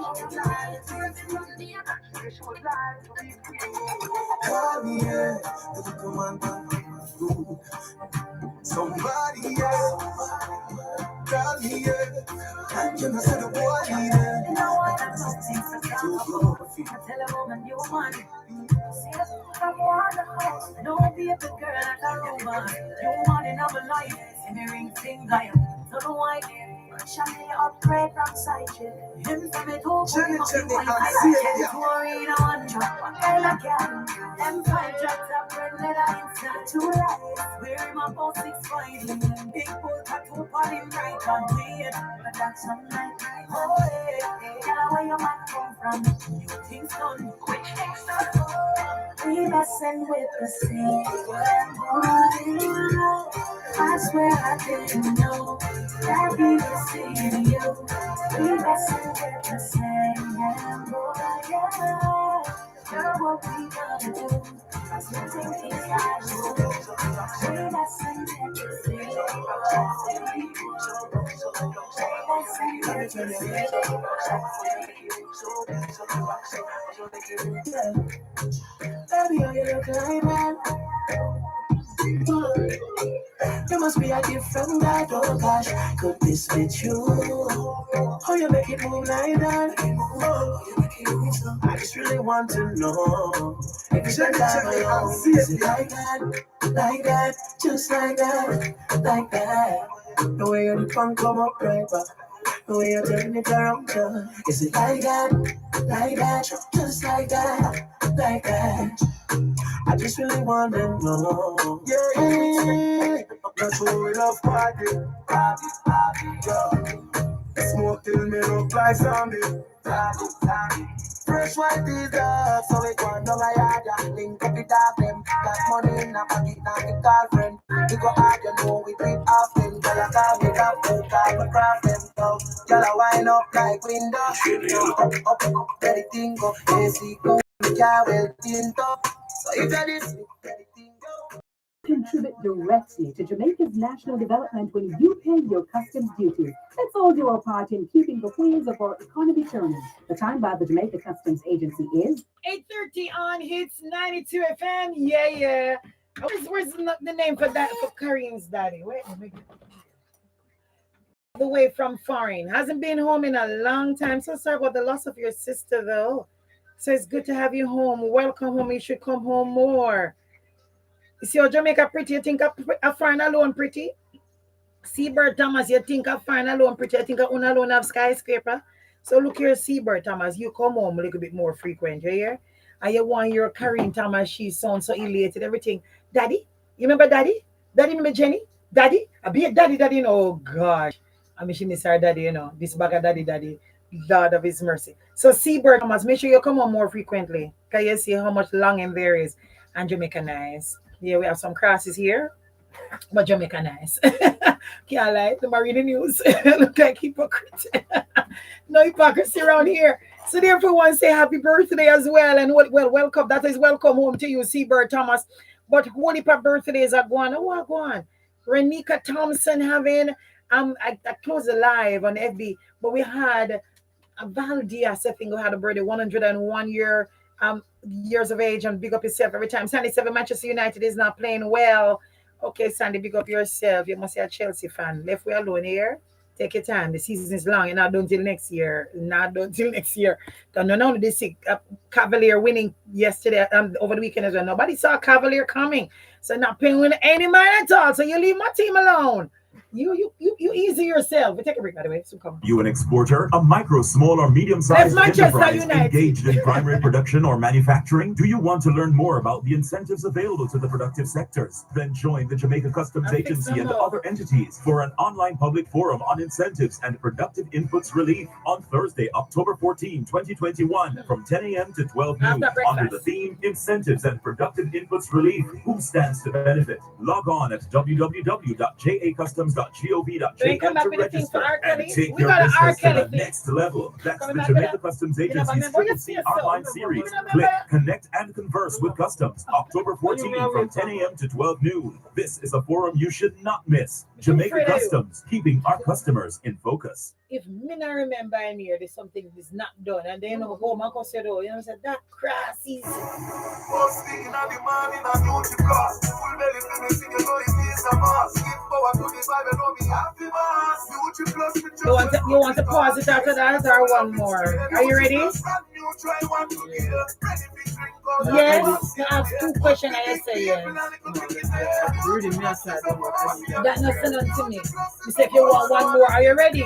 Somebody else, tell me it. Can I say the boy here? No one has nothing to talk about. I tell a woman you want it. See the I'm on the house. Don't be a good girl like a robot. You want it of a life. See me ring finger. So the white. Shall me upgrade from side chick. Him for me too. Jenny, I see it, yeah. worry no one drop. What kind of can? Them 5 drops of red leather inside 2 lights. Wear him about 6 fighting. Big bull tattoo on him right on weird. But that's not like oh yeah. Tell where your man come from. You think done. Which thing's done? We messing with the same boy. I swear I didn't know that we were seeing you. We messing with the same boy. Yeah. Girl, what we gonna do? Cause we think it's casual. We messing with the same Baby, how you look like man? You must be a different guy, oh gosh. Could this be true? How you make it move like that? I just really want to know. If it's like that, is it like that, just like that? The way you can come up right back. The way you turn it around, is it like that, just like that? I just really want to know. Yeah. That's who we love party, yeah. Smoke till me look like zombie. Fresh white is up, so we go down a yard. Link up with all them. Got money in a pocket, now we call friend. We go hard, you know we drink often. Girl, I can't make up, food, call we craft them. So, girl, I wind up like window. Up, let it thing go. AC go, we can't well tint up. So if that is, let it thing go. Contribute directly to Jamaica's national development when you pay your customs duty. Let's all do our part in keeping the wheels of our economy turning. The time by the Jamaica Customs Agency is 8:30 on Hits 92 FM. Yeah. Where's the name for that for Kareem's daddy? Wait, the way from foreign. Hasn't been home in a long time. So sorry about the loss of your sister though. So it's good to have you home. Welcome home. You should come home more. You see how Jamaica pretty? You think a foreign alone pretty? Seabird Thomas, you think a foreign alone pretty? You think a one alone have skyscraper? So look here, Seabird Thomas, you come home a little bit more frequent, you hear? And you want your Kareem Thomas, she sounds so elated, everything. Daddy? You remember Daddy? Daddy remember Jenny? Daddy? I be a daddy, oh gosh. I mean, she miss her daddy, you know. This bag of daddy. Lord of his mercy. So Seabird Thomas, make sure you come home more frequently. Can you see how much longing there is? And Jamaica nice. Yeah, we have some crosses here, but Jamaica nice. Can't lie, the marine news. Look like hypocrite. No hypocrisy around here. So therefore, one say happy birthday as well. And welcome. That is welcome home to you, Seabird Thomas. But what if birthdays are going? Oh, go on. Renika Thompson having I closed the live on FB, but we had Val Diaz, I think, who had a birthday, 101 years of age, and big up yourself every time. Sandy 7, Manchester United is not playing well. Okay, Sandy, big up yourself. You must be a Chelsea fan. Left we alone here. Take your time. The season is long. You're not done till next year. Don't know this Cavalier winning yesterday, over the weekend as well. Nobody saw Cavalier coming. So not paying with any man at all. So you leave my team alone. You easy yourself. We take a break, by the way. So come. You an exporter, a micro, small, or medium-sized enterprise engaged in primary production or manufacturing? Do you want to learn more about the incentives available to the productive sectors? Then join the Jamaica Customs Agency and other entities for an online public forum on incentives and productive inputs relief on Thursday, October 14, 2021, from 10 a.m. to 12 noon, under the theme Incentives and Productive Inputs Relief. Who stands to benefit? Log on at www.jacustoms.com jamaica.gov.jk come back to with a thing for register R. and Kelly. take We your got an R. business to Kelly the thing. next level. That's Coming the back with Jamaica that. Customs You know, Agency's remember you Triple see C yourself. online series. You know, Click, remember? connect, and converse with Customs. October 14 from 10 a.m. to 12 noon. This is a forum you should not miss. Jamaica Customs, keeping our customers in focus. If me not remember in here, there's something is not done, and then go home and go say, oh, you know, say that crass easy. First thing in the morning, I know to cross. Full belly feeling, you know it is a mask. Give power to the Bible, know me happy mask. You want to pause it after that, or one more? Are you ready? Yes. I ask 2 questions, I say yes. That not nothing to me. You say if you want one more, are you ready?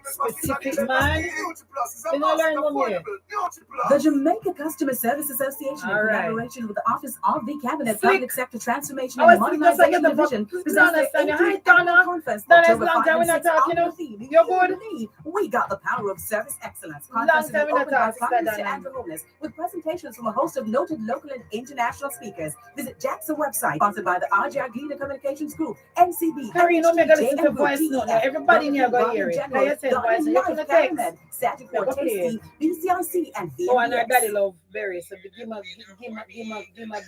Specific man. You know, learn one more. The Jamaica Customer Service Association, in collaboration with the Office of the Cabinet Public Sector Transformation and Modernization Division, presents the 18th Annual Conference. October 5 and 6 on the theme. You're good. We got the power of service excellence. Long Conference time will we open not by talk, Finance Sister to Andrew Homeless, with presentations from a host of noted local and international speakers. Visit Jackson website, sponsored by the RJ Gleaner Communications Group, NCB, Karine, don't make a listen to voice TF, note. Everybody in here go hear it. General, Can you say voice note? You can text. Saturday, Tasty, BCIC, and Oh, and our daddy VMBX. love berry. So give me the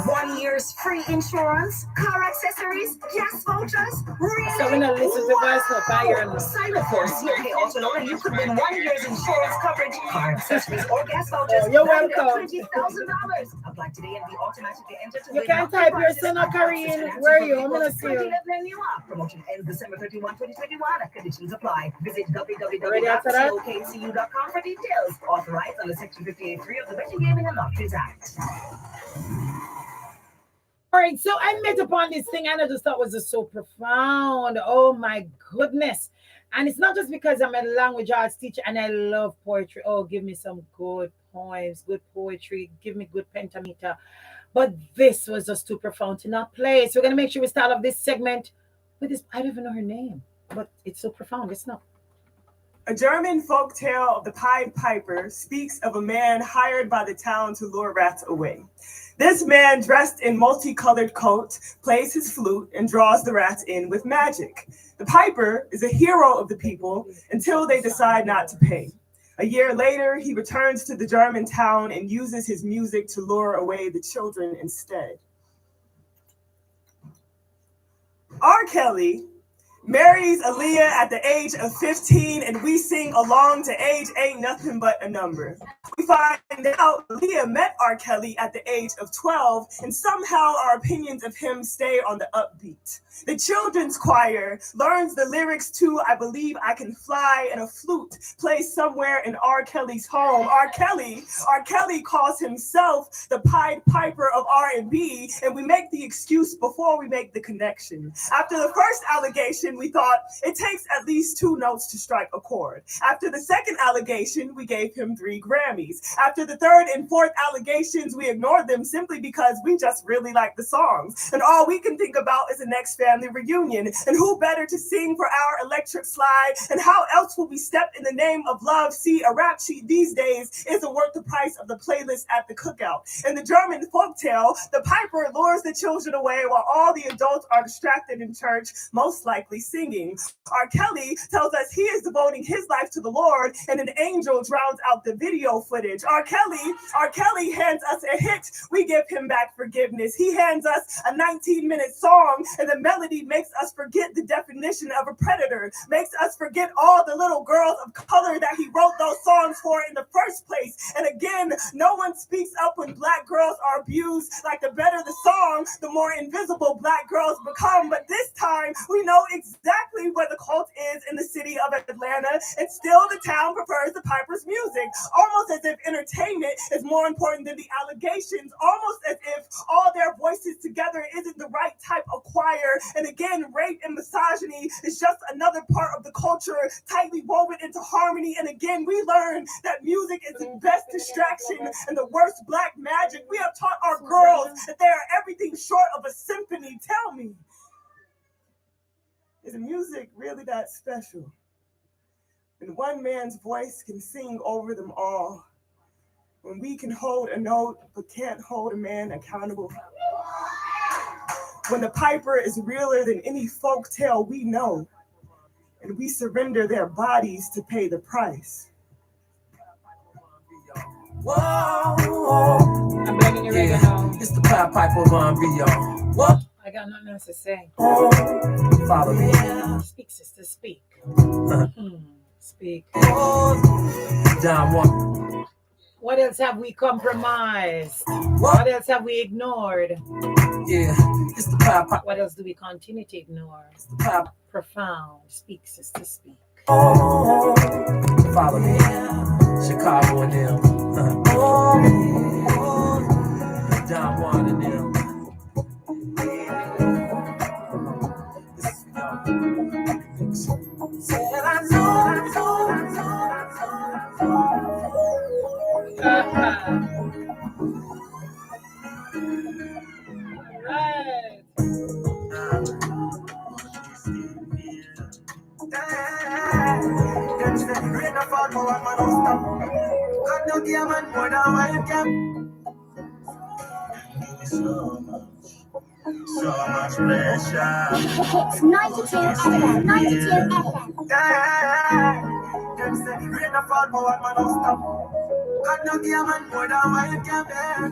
1 year's free insurance, car accessories, gas vouchers. Really? So we're not listening to voice note. I hear them. Sign up for COK Auto Loan and you could win 1 year's insurance coverage, car accessories, or gas vouchers. Oh, you're valued at welcome. $20,000. Apply today and be automatically entered to You win can monthly type your prizes son, and Karine. access to Where are you? financing I'm gonna for see you. people when you are. Promotion ends December 31, 2021. Conditions apply. Visit Ready after that? www.cokcu.com for details. Authorized under Section 58.3 of the Betting, Gaming and Lotteries Act. All right, so I met upon this thing and I just thought it was just so profound. Oh my goodness. And it's not just because I'm a language arts teacher and I love poetry. Oh, give me some good poems, good poetry, give me good pentameter. But this was just too profound to not play. So we're going to make sure we start off this segment with this. I don't even know her name, but it's so profound. It's not. A German folk tale of the Pied Piper speaks of a man hired by the town to lure rats away. This man, dressed in multicolored coat, plays his flute and draws the rats in with magic. The piper is a hero of the people until they decide not to pay. A year later, he returns to the German town and uses his music to lure away the children instead. R. Kelly marries Aaliyah at the age of 15, and we sing along to Age Ain't Nothing But a Number. We find out Aaliyah met R. Kelly at the age of 12, and somehow our opinions of him stay on the upbeat. The children's choir learns the lyrics to I Believe I Can Fly, and a flute plays somewhere in R. Kelly's home. R. Kelly calls himself the Pied Piper of R&B, and we make the excuse before we make the connection. After the first allegation, we thought it takes at least 2 notes to strike a chord. After the second allegation, we gave him 3 Grammys. After the third and fourth allegations, we ignored them simply because we just really like the songs. And all we can think about is the next family reunion. And who better to sing for our electric slide? And how else will we step in the name of love? See, a rap sheet these days isn't worth the price of the playlist at the cookout. In the German folktale, the piper lures the children away while all the adults are distracted in church, most likely singing. R. Kelly tells us he is devoting his life to the Lord, and an angel drowns out the video footage. R. Kelly hands us a hit. We give him back forgiveness. He hands us a 19-minute song, and the melody makes us forget the definition of a predator, makes us forget all the little girls of color that he wrote those songs for in the first place. And again, no one speaks up when Black girls are abused. Like the better the song, the more invisible Black girls become. But this time, we know exactly where the cult is in the city of Atlanta, and still the town prefers the Piper's music, almost as if entertainment is more important than the allegations, almost as if all their voices together isn't the right type of choir. And again, rape and misogyny is just another part of the culture, tightly woven into harmony. And again, we learn that music is the best distraction and the worst Black magic. We have taught our girls that they are everything short of a symphony. Tell me, is music really that special? When one man's voice can sing over them all, when we can hold a note but can't hold a man accountable. when the piper is realer than any folk tale we know, and we surrender their bodies to pay the price. Whoa, I'm begging you right now. It's the Pied Piper Von B, y'all. What? I got nothing else to say. Follow me. Speak, sister, speak. Speak. Down one. What else have we compromised? What else have we ignored? Yeah, it's the Pied Piper. What else do we continue to ignore? It's the Pied. Profound. Speak, sister, speak. Follow me. Chicago and them. Down one and them. Right. So much pressure. It's 92 FM, 92 FM. Them say rain a fall, but what man don't stop. God no give a man more than what you can bear.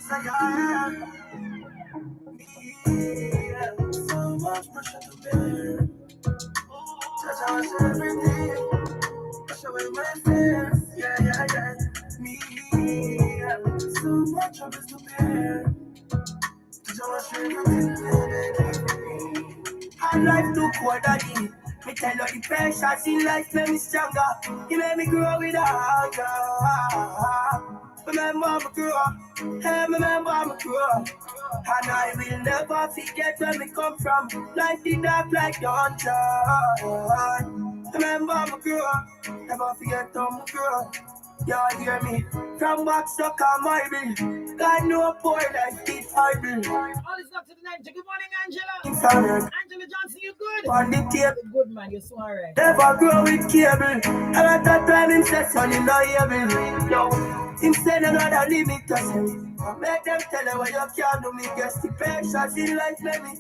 Say yeah, so much pressure to bear. Judge I was everything, showing my fears. Yeah. Me, so much troubles to bear. Hard life too cold daddy. Me tell you the pressures in life make me stronger. You make me grow with hunger. Remember me grow, hey, remember me grow. And I will never forget where me come from. Life did dark like dawn. Remember me grow, never forget how me grow. Y'all hear me? From back stuck on my bill. God no poor life is horrible. All is up to the 90. Good morning, Angela. Angela Johnson, you good? On the table. Good man, you're so alright. Never grow with cable. And at that time him say son him not able. Yo, him say another limit to him. Make them tell you what you can't do. Me guess the patience in life let me.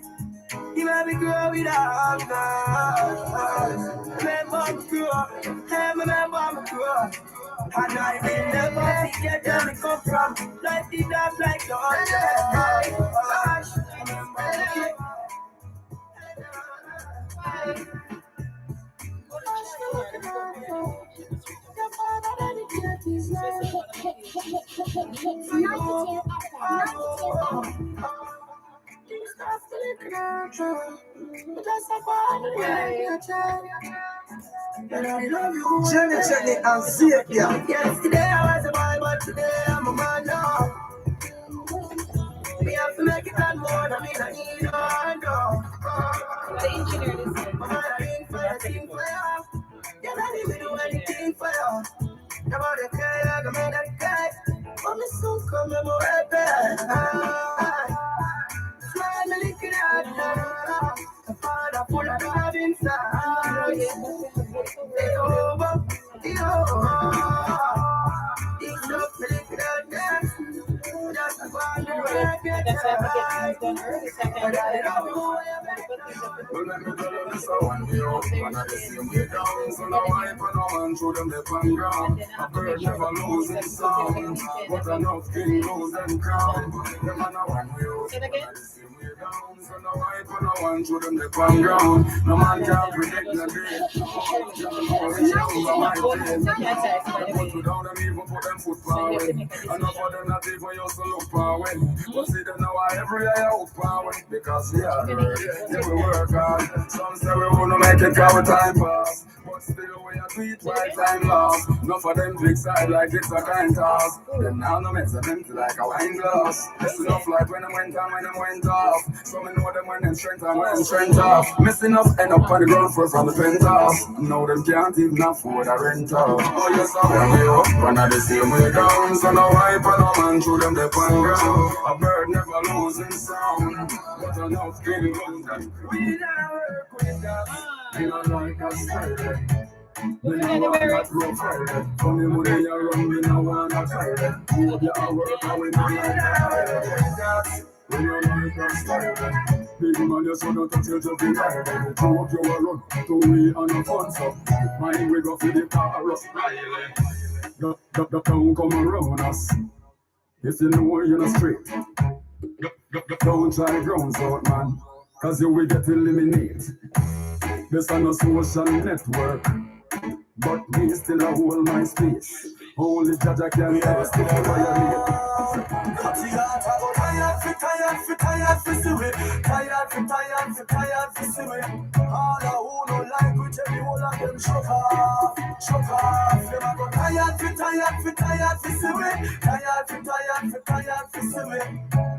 He made me grow with hunger. Remember me grow. Hey, remember me grow. And I will never forget where me come from. Life did not like the Jenny and Xavier. Yesterday I was a boy, but today I'm a man now. We have to make it and more than me, I need no. The engineer is here. I'm not in for the team for you. You're not even do anything for you. About the guy, like a man that guy. But me soon come and more right back. Smile me looking at the father full of love inside. It's over. It's up me looking at them. Just a wonder where I get That's why we get things done early. So I can get it out. Well, let me tell you this one here. And I see me down, so now I put no man through them the pan ground. A bird never losing sound, but enough king lose them crown. Them man a one wheel. Say it again. Down, so now I put no one through them the pan ground. No man can predict the day. Put you down and even put them foot power. Enough of them not even used to look power. But see them now every day out power. Because we are ready, yeah, we work hard. Some say we wanna make it our time pass. But still we are tweet while time lost. Enough of them big side like it's a kind toss. Them now no makes them empty like a wine glass. It's enough like when them went on, when them went off. So me know them when them strength on, when them strength off. Missing up, end up on the ground floor from the penthouse. Now them can't even afford a rental. Oh yes, I'm way up, and I the same way down. So now I put no man through them the pan ground. A bird never losing sound. But enough king lose them. We don't work with that. We don't like us Friday. We don't want that grow Friday. Funny money you run, we don't want that Friday. Move your work and we don't like that. When you like that style, big man, you should not touch your job in line. You throw up your run, to we and a fun stuff. Mine we go for the chorus. The town come around us. If you know you're not straight, don't try grounds out, man, cause you will get eliminated. This on a social network, but me still a hold my space. Only Jaja can test it for violate. Tired for see it. Tired for see it. All who no like we tell you all of them shut off. Them a go tired for see it. Tired for see it.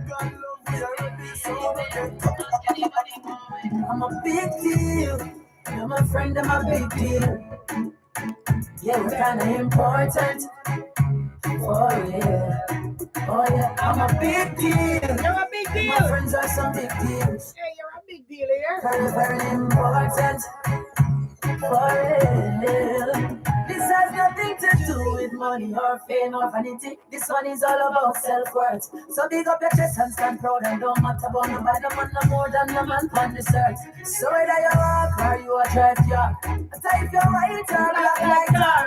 God love we already so I'm a big deal. You're my friend, I'm a big deal. Yeah, we're kinda important. Oh yeah. Oh yeah, I'm a big deal. You're a big deal. My friends are some big deals. Hey, you're a big deal here. Very, very important. For real. This has nothing to do with money or fame or vanity. This one is all about self-worth. So big up your chest and stand proud and don't matter about nobody. No man no more than the man on the earth. So whether you walk or you a drive car, type your white or black like tar.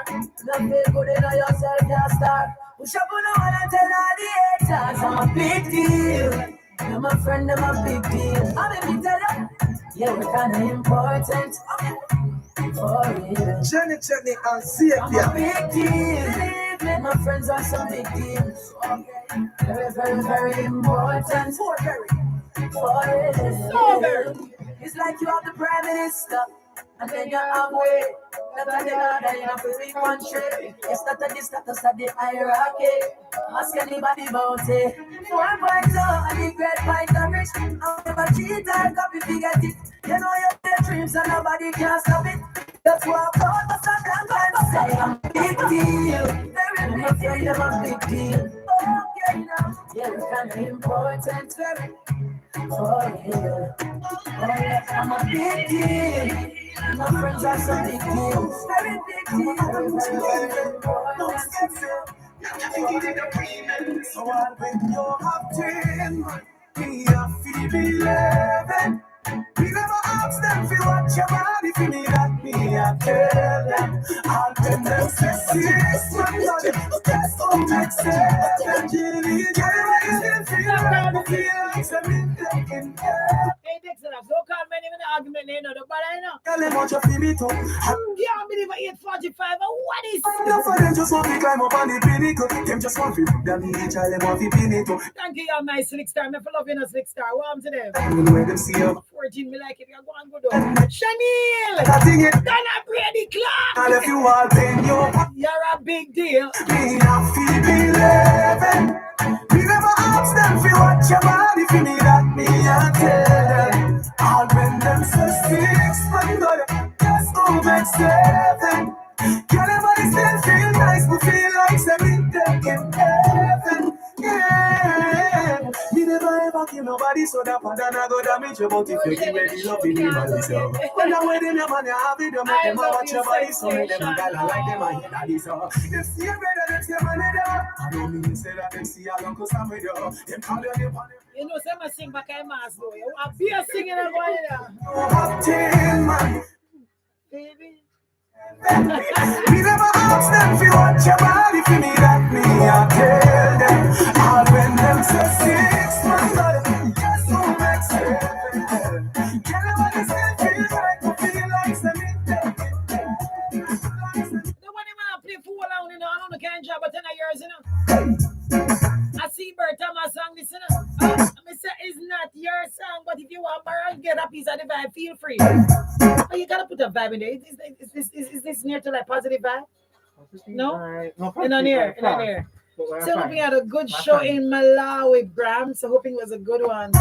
Don't feel good in yourself, you're a star. Push up on the one and tell all the haters I'm a big deal. You're my friend, I'm a big deal. I'm a big deal. Yeah, we're kinda important. For real. Jenny and see I'm a big deal. My friends are some big deals. Very, very, very important. For real. So very. It's like you have the prime minister, and then you have way. That's another in a free country. Yes, that's the status of the hierarchy. Ask anybody about it. 1.0 and the great point of rich. I'll never cheat or copy, forget it. You know you have your dreams and nobody can stop it. That's why I'm proud of some time say I'm a big deal. Very big deal, I'm a big deal. Okay now. Yeah, it's kind of important. Oh yeah. Oh yeah, I'm a big deal. My friends are some big deals. Very big deal. So when you have 10, me a feel 11. We never ask them if you watch your body for me that me I tell them. I'll tell them 6 months just don't make sense. Hey, Dixon, don't call me even an argument, you know, but I know. Tell them what you feel it up. Yeah, I believe 845, and what is Enough of them just want to climb up on the pinnacle. Them just want to them each other want to pin it up. Thank you, you're my slick star. Me for love you, no slick star. Welcome to them. When them see you 14, me like it. You're going good on. Chanel! Donna Brady Clark! And if you all bend your you're a big deal. Me not feel 11. We never ask them if you watch your body for me that me I tell them. I'll bend them so 6 months just go back 7. Can everybody still feel nice? We feel like 7 in heaven. Yeah. Me never ever kill nobody, so that part I go damage your body. If you give me love in me, man, yourself. When I'm with them, man, you have it, you make them watch your body, so make them gala like them, I hear that this up. They see you better, they see you better. I don't mean to say that they see you long, cause I'm with you. Them call you, them. You know, some sing back at mass, though. I'll be a singing and going there. Up 10, man. Baby. We never ask them if you watch your body for me that me I tell them. I'll when them say 6 months, just don't make sense. Can nobody still feel like we feel like 7? The one I play for long, you know, I don't know can't job but 10 years, you know. I see Bert Thomas song this, you know. I say it's not your song, but if you want to get a piece of the vibe, feel free. Oh, you gotta put a vibe in there. Is this near to like positive vibe? No? In here. So hoping I had a good show in Malawi, Bram. So hoping it was a good one.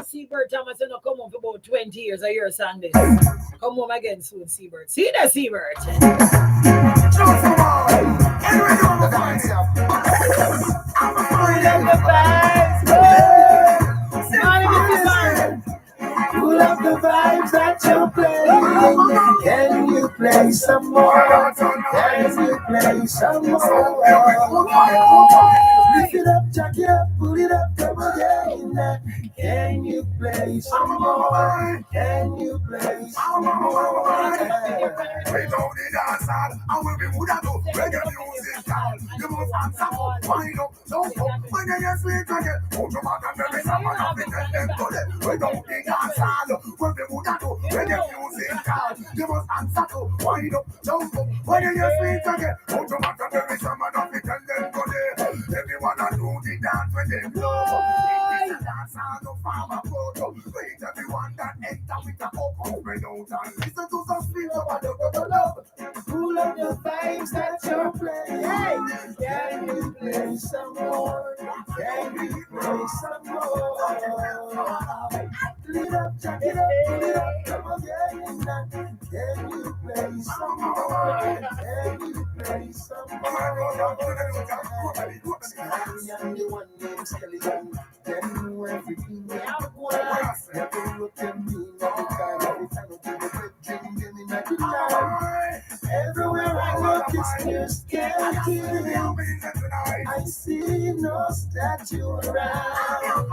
Seabird Thomas, you know, come on for about 20 years. I hear a song this. Come home again soon, Seabird. See that, Seabird? You love the vibes that you're playing. Can you play some more? Can you play some more? Lift it up, jack it up, pull it up, come again. Can you play some more? Can you play some more? We don't need a song, and we be would have do reggae music. You must answer for wind up, don't go. When you get sweet again, put your mouth and baby, someone up in them today. We don't need a song, we be would have do reggae music. You must answer to wind up, don't go. When you get sweet again, put your mouth and baby, someone up in them today. Everyone a do the dance when they blow. It's a dance on the farmer photo. Wait, everyone that enter with a cocoa spread out and listen to some sweet about the love. Pull up the vibes that you're playing. Hey, can you play some more? Can you play some more? Pull it up, jack it up, pull it up, come again. Can you play some more? Can you play some more? I am the one named Skeleton. Then know everything that you want. Never look at me, never cry. Every time I give a quick drink, give me that good night. Everywhere I look, it's your skeleton. I see no statue around.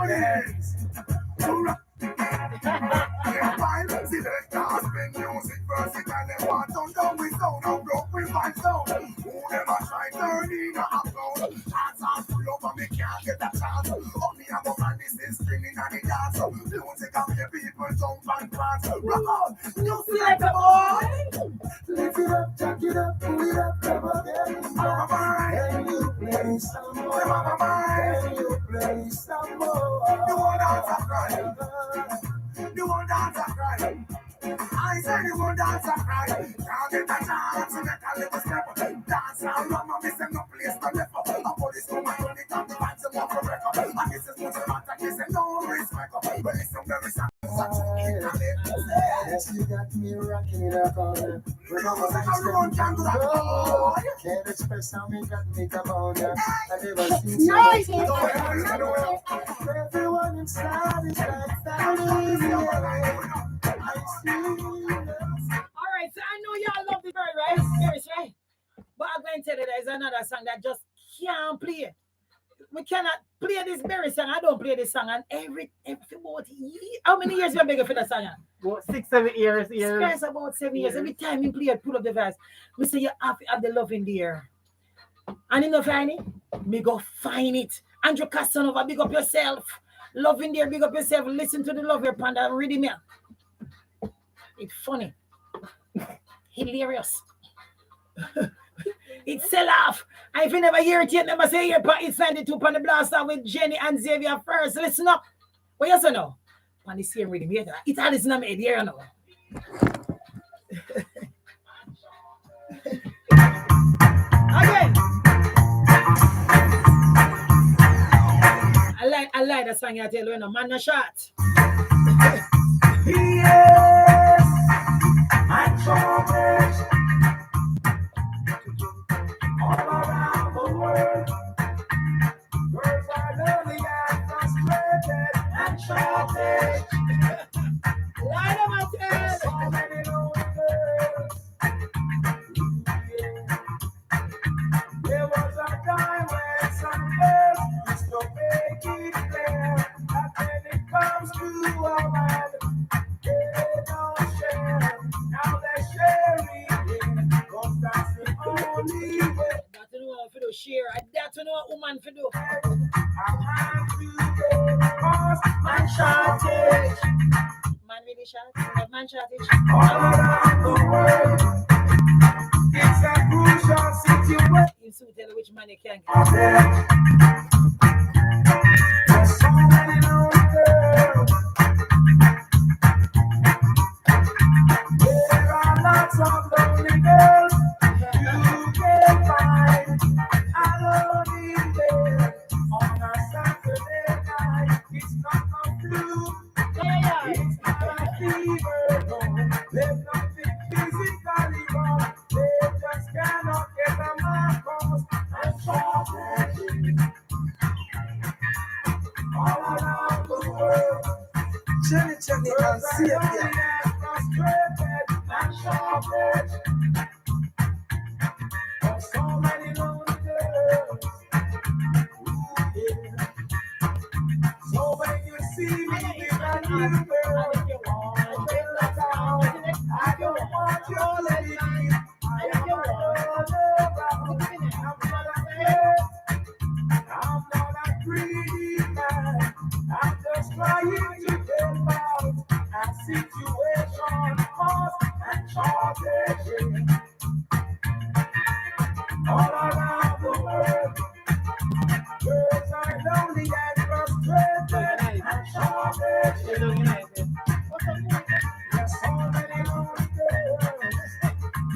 Selectors bring music versatile, they want to down with sound and broke with my sound. Who never try turning a sound? Dance on full over me can't get a chance. Oh me and my friend is spinning and the dance. Music and the people jump and dance. Rock on, you see like a boy. Lift it up, jack it up, pull it up, come again. Can you play some more? Can you play some more? You want dance and cry. You want dance and cry. I said you want dance and cry. Can't get a chance to make a little step. Dance and mama, miss them no place to live. A police woman run it and the vibes them off the record. And this is much of matter, this is no respect. But it's some very sad. Yes, you got me rocking in a corner. Can't express how me got me come on. I never seen everyone inside is like family. I see. Alright, so I know y'all love the bird, right? Yes, right? But I'm going to tell you there's another song that just can't play. We cannot play this berry song. I don't play this song. And every about how many years you been begging for that song? About 6-7 years. It's about 7 years. Every time you play it, pull up the verse. We say you have to have the love in the air. And you know find it? Me go find it. Andrew Casanova, big up yourself. Love in there, big up yourself. Listen to the love your panda and read it. It's funny. Hilarious. It's sell off. And if you never hear it yet, never say here, it's 92 on the blaster with Jenny and Xavier first. Listen up. What you say now? On the same rhythm here. It's all this name here now. Again. I like the song I tell you, no man no shot. Yes, I travel all around the world. Girls are lonely and frustrated and shortage. Light of my tail. So many lonely girls. There was a time when some girls used to make it clear that when it comes to a man, they don't share. Now they're sharing, cause that's the only way. That's to know how to share. That's to know what woman to do. I'm happy cause man shortage. Man really short. Man shortage. All around the world, it's a crucial situation. You soon tell which man you can get. There's so many lonely girls. There are lots of lonely girls you can find alone in bed on a Saturday night. It's not a flu, it's not a fever, no. There's nothing physically wrong. They just cannot get a man cause and shortage all around the world. Jenny and Xavier. shortage. For so many lonely girls. Ooh, yeah. So when you see me with a new girl, you want to fill the town. I don't want your lady. I am not around. I'm not afraid. I'm not a greedy man. I'm just trying to get out a situation cause and shortage all around the world. Girls are lonely and frustrated and shortage. There's so many lonely girls.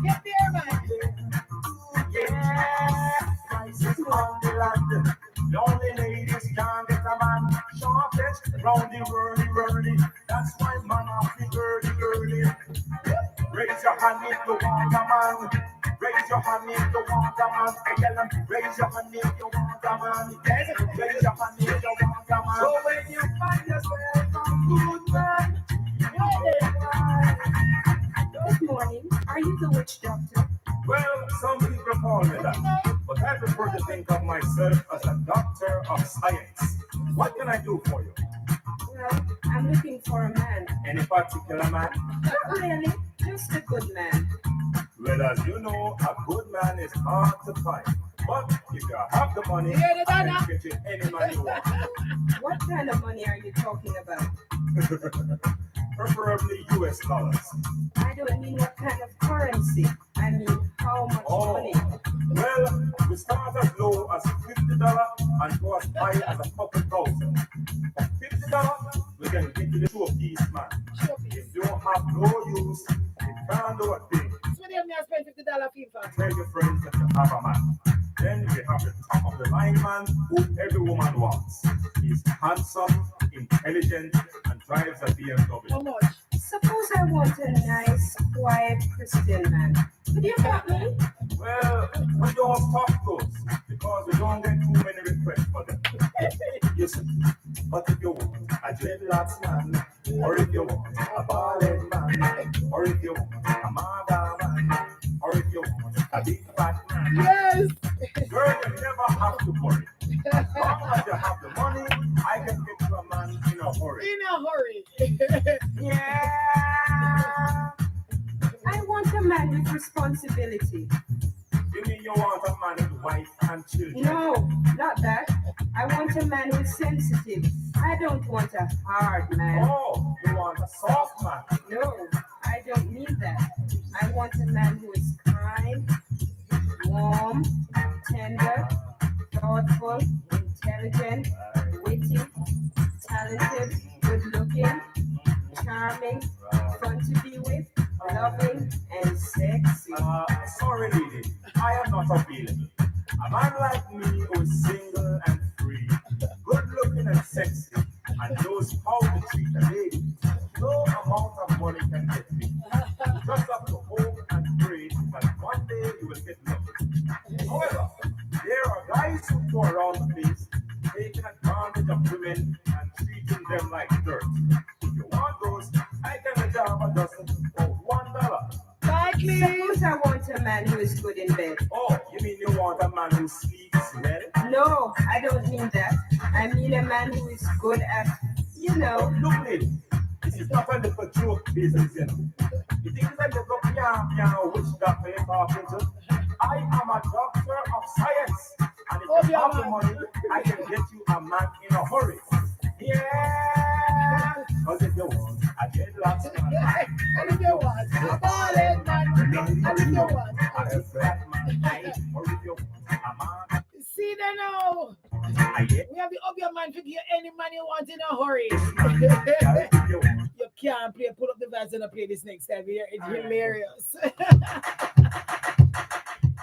Get there, man. Yeah, crisis on the land. Lonely ladies can't get a man. Shortage round the world. That's why man have to early. Raise your hand if you want a man. Raise your hand if you want a man. Hey, tell them, raise your hand if you want a man. Yes, raise your hand if you want a man. So when you find yourself a good man, Good morning. Are you the witch doctor? well, some people call me that, but I prefer to think of myself as a doctor of science. What can I do for you? Well, I'm looking for a man. Any particular man? Not really, just a good man. Well, as you know, a good man is hard to find. But if you have the money, I can get you any man you want. What kind of money are you talking about? Preferably US dollars. I don't mean what kind of currency. I mean how much money. Well, we start as low as $50 and go as high as a couple thousand. For $50, we can get you the showpiece, man. If you don't have no use, you can't do a thing. So they have me spend $50 fee for. Tell your friends that you have a man. Then we have the top of the line man who every woman wants. He's handsome, intelligent, and drives a BMW. How much? Suppose I want a nice, quiet Christian man. Could you help me? Well, we don't stop those because we don't get too many requests for them. You see, but if you want a dreadlocks man, or if you want a bald-head man, or if you want a mother man, or if you want a big fat man, yes, girl, you never have to worry. As long as you have the money, I can get you a man in a hurry. In a hurry. Yeah. I want a man with responsibility. You mean you want a man with wife and children? No, not that. I want a man who's sensitive. I don't want a hard man. Oh, you want a soft man? No, I don't mean that. I want a man who is kind, warm, tender, thoughtful, intelligent, witty, talented, good-looking, charming, fun to be with, loving, and sexy. Sorry, lady, I am not available. A man like me who is single and free, good-looking and sexy, and knows how to treat a lady, no amount of money can get me. Just have to hope and pray that one day you will get lucky. However, there are guys who go around the place taking advantage of women and treating them like dirt. If you want those, I can get a dozen for $1. Suppose I want a man who is good in bed. Oh, you mean you want a man who sleeps well? No, I don't mean that. I mean a man who is good at, Look, lady, this is not a little joke business, you know. You think it's a little piano which doctor you're talking to? I am a doctor of science. And if you have the money, I can get you a man in a hurry. Yeah! Because if you want, I get lots of money. And if you want a bald-head man, and if you want a fat man, or if you want a man. See that now. We have the obvious man to give any man you want in a hurry. You can't play, pull up the vibes and play this next time here. It's hilarious.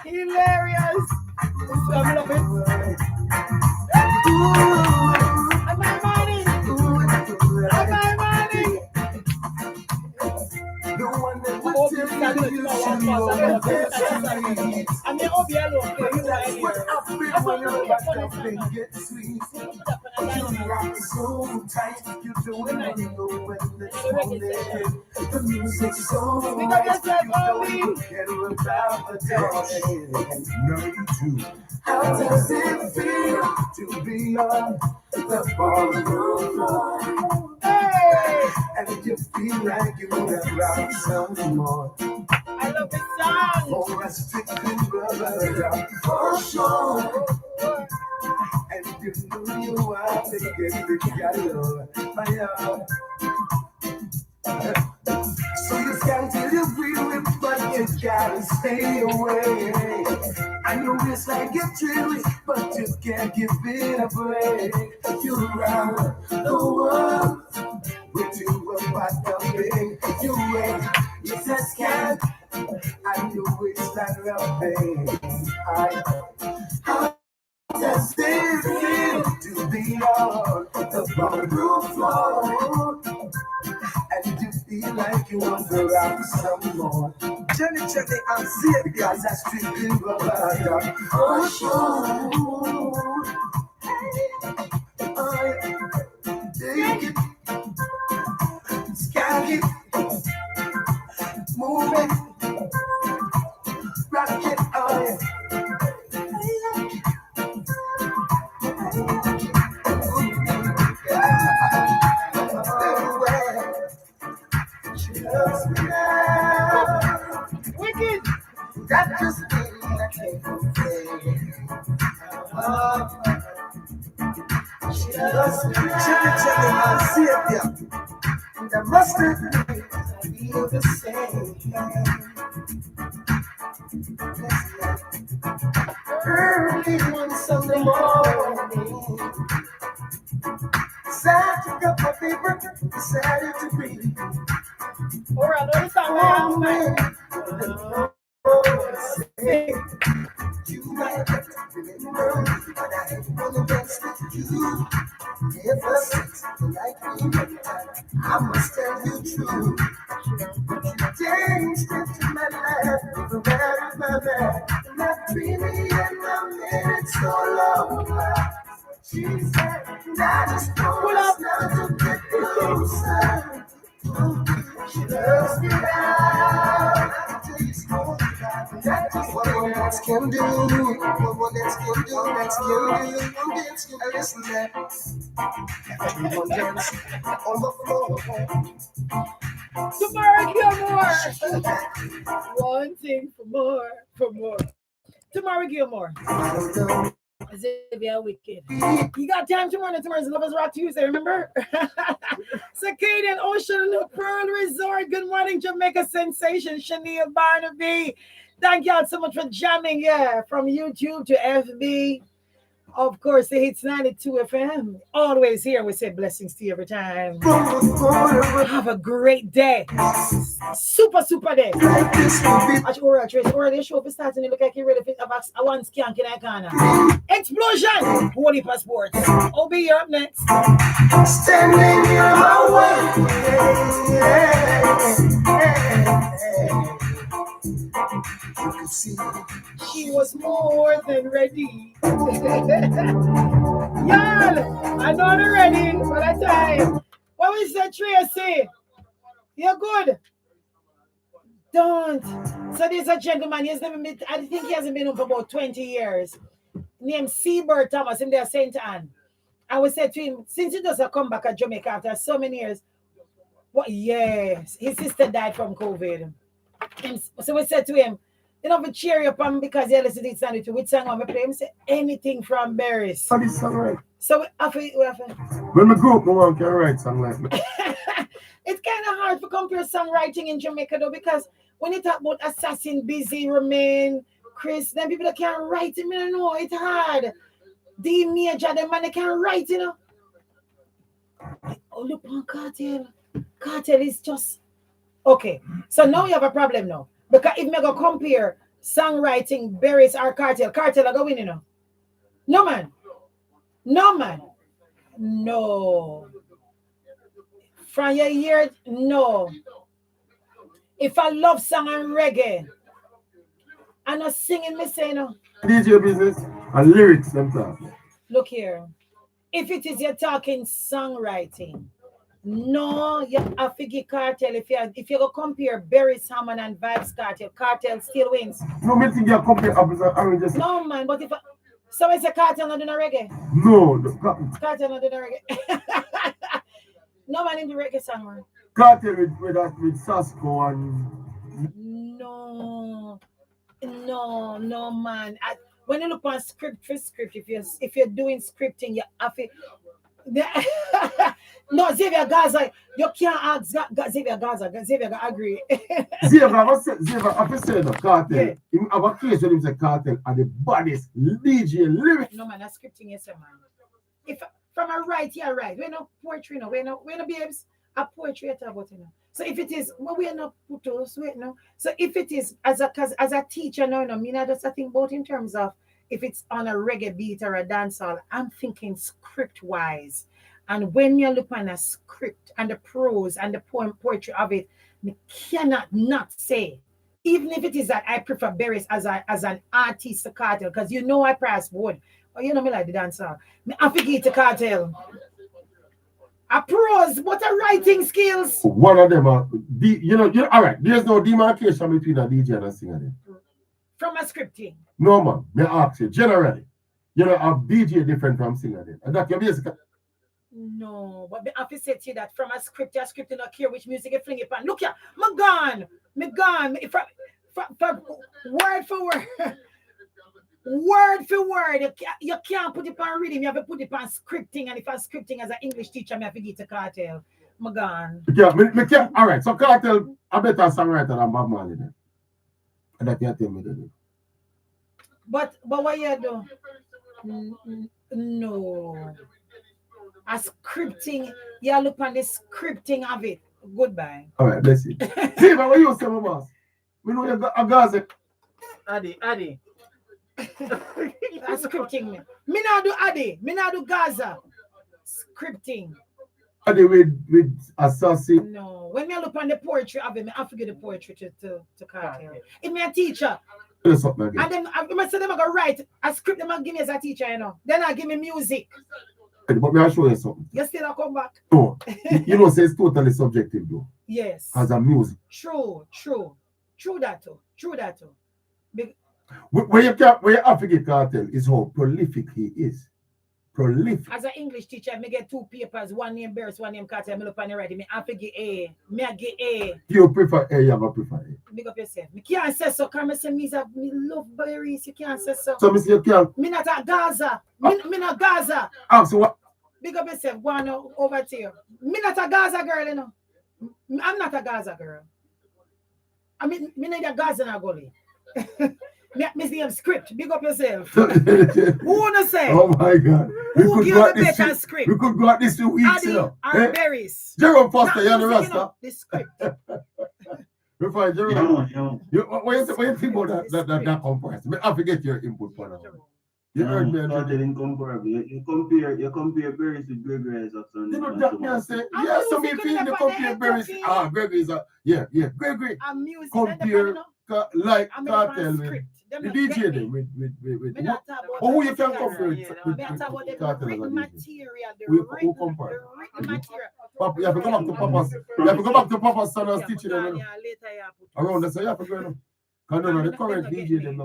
Hilarious. So I'm loving it. Am I money? Am I money? Oh, still you should know the destiny. I mean, I'll be alone. That's what happens when you're back up and get sweet. You rock so tight, you don't even know when it's morning. The music's so nice, you don't forget about the day. Now you do. How does it feel to be on the ballroom floor? Hey! And you feel like you would have rocked some more. I love this song. For a strictly brother, for sure. And you know you are to get together. So you can't tell you real, but you gotta stay away. I know it's like a thrill, but you can't give it a break. You around the world with you about the thing. You wait, it's a scam. I know it's not a thing. How does it feel to be on the ballroom floor? And you feel like you want to rock some more. Jenny, I'm sick because I strictly rubber. For sure. Take it, scan it, move it, rock it, oh Wicked. that just means I can't complain. Chili, my savior. And I must admit, I feel the same. Early one Sunday morning, sat took up my paper, decided to read. All right, what is that? You might have to remember, but I ain't one against you. Ever since the night we met, I must tell you true. You changed into my life, never married my man. Not really, and I made it so long. She said, I just promise not to get closer. She loves me now. That's what one else can do. What one else can do, next can do. One dance can listen next. Everyone dance on the floor. Tomorrow, Gilmore. One thing for more. Tomorrow, Gilmore. Xavier Wicked. You got time tomorrow. Tomorrow's Lovers Rock Tuesday, remember? Circadian Ocean Pearl Resort. Good morning, Jamaica sensation, Shania Barnaby. Thank y'all so much for jamming, from YouTube to FB. Of course, the Hits 92 FM. Always here. We say blessings to you every time. Have a great day. Super day. Already show up starting to look like you're ready for a one skank in a corner. Explosion! Holy passports. I'll be here up next. Standing in my way. You can see she was more than ready. Y'all, I know I'm ready, but I tell you, what was that Tracy? You're good. Don't. So there's a gentleman, he's never been, I think he hasn't been on for about 20 years, named Seabird Thomas in there St. Anne. I would say to him, since he doesn't come back at Jamaica after so many years, what? Yes, his sister died from COVID. And so we said to him, you know, we cheer you up because you listen to it, Sandy, to which song I'm play. Him say anything from Barris. how this song right? So we have When we grew up, no one can write song like me. It's kind of hard to compare songwriting in Jamaica though, because when you talk about Assassin, Busy, Remain, Chris, then people that can't write, you know, it's hard. D Major, the man that can't write, you know. Oh, look on Cartel. Cartel is just okay. So now you have a problem now. Because if me go compare songwriting, Barris or Cartel are going, you know. No man. No. From your year, no. If I love song and reggae, I'm not singing me say no. DJ business and lyrics themselves. Look here. If it is you're talking songwriting, no, you have to give Cartel. If you go compare Barry Salmon and Vibes Cartel, Cartel still wins. No, me think you compare apples and oranges. No man, but if someone say Cartel not doing a reggae. No, Cartel not doing a reggae. No man in the reggae song, man. Cartel with Sasko and no man. When you look on script for script, if you're doing scripting, you have to. No, Xavier Gaza, you can't ask Xavier Gaza. Xavier agree. Xavier, I say the Cartel. Yeah. In our case, when he say Cartel are the baddest DJ lyrics. No man, that's scripting, yes, man. If from a right, you're right. We're not poetry, no. We're not babes. A poetry at about you know. So if it is, well, we're not putos, wait no. So if it is as a teacher, no, I mean I just think about in terms of if it's on a reggae beat or a dancehall, I'm thinking script wise. And when you look on a script and the prose and the poetry of it, me cannot not say, even if it is that I prefer Barris as an artist to Cartel, because you know I press wood, or you know me like the dancehall. I forget the Cartel. A prose, what a writing skills. One of them are, all right, there's no demarcation between a DJ and a singer then. From a scripting. No man, me ask you, generally, a DJ different from singer then. And that your basic. No, but I have to say to you that from a script, your script don't care which music you fling it on. Look here, me gone. For word for word. Word for word, you can't put it on rhythm, you have to put it on scripting, and if I'm scripting as an English teacher, I have to get to Cartel. I'm gone. Yeah, all right, so Cartel, a better songwriter than Bob Marley then. And that you tell me then. But what you do? No. A scripting, you look on the scripting of it. Goodbye. All right, let's see. See, but what you say, my boss? We know you got a Gaza. Addy. Scripting me. Me not do Addy. Me not do Gaza. Scripting. Addy with assassin. No. When me look on the poetry of it, I forget the poetry to Cartel. If me a teacher. And then I must say them I go write a script them I give me as a teacher, you know. Then I give me music. But me I show you something. You still not come back. No. You know, say it's totally subjective though. Yes. As a music. True that too. Where you have to get Cartel is how prolific he is. Prolific. As an English teacher, I get 2 papers, one name Barris, one name Cartel. I look on the writing. I have to get A. I get A. You prefer A, you have to prefer A. Big up yourself. I can't say so. Because I say me love Barris. You can't say so. So, Mr. You can't. Me not a Gaza. Me not Gaza. So what? Big up yourself. Go on over to you. Me not a Gaza girl, you know. I'm not a Gaza girl. I mean, me not a Gaza na gully. Miss the script. Big up yourself. Who wanna say? Oh my God. Who give the better script? We could go at this 2 weeks. Addy and Barris. Jerome Foster, you're the Rasta. The script. We find Jerome. What you think about that comparison? I forget your input for that. You heard me. You compare Barris with Gregory Isaacson. You know that can say, yeah, so me feel the compare Barris. Gregory is Gregory. Compare like Cartel with the DJ then with who you can compare with Cartel as a DJ? Who compare? Papa, you have to go back to Papa's. You have to go back to Papa's son and stitch it around. That's how you have to go. Because the current DJ them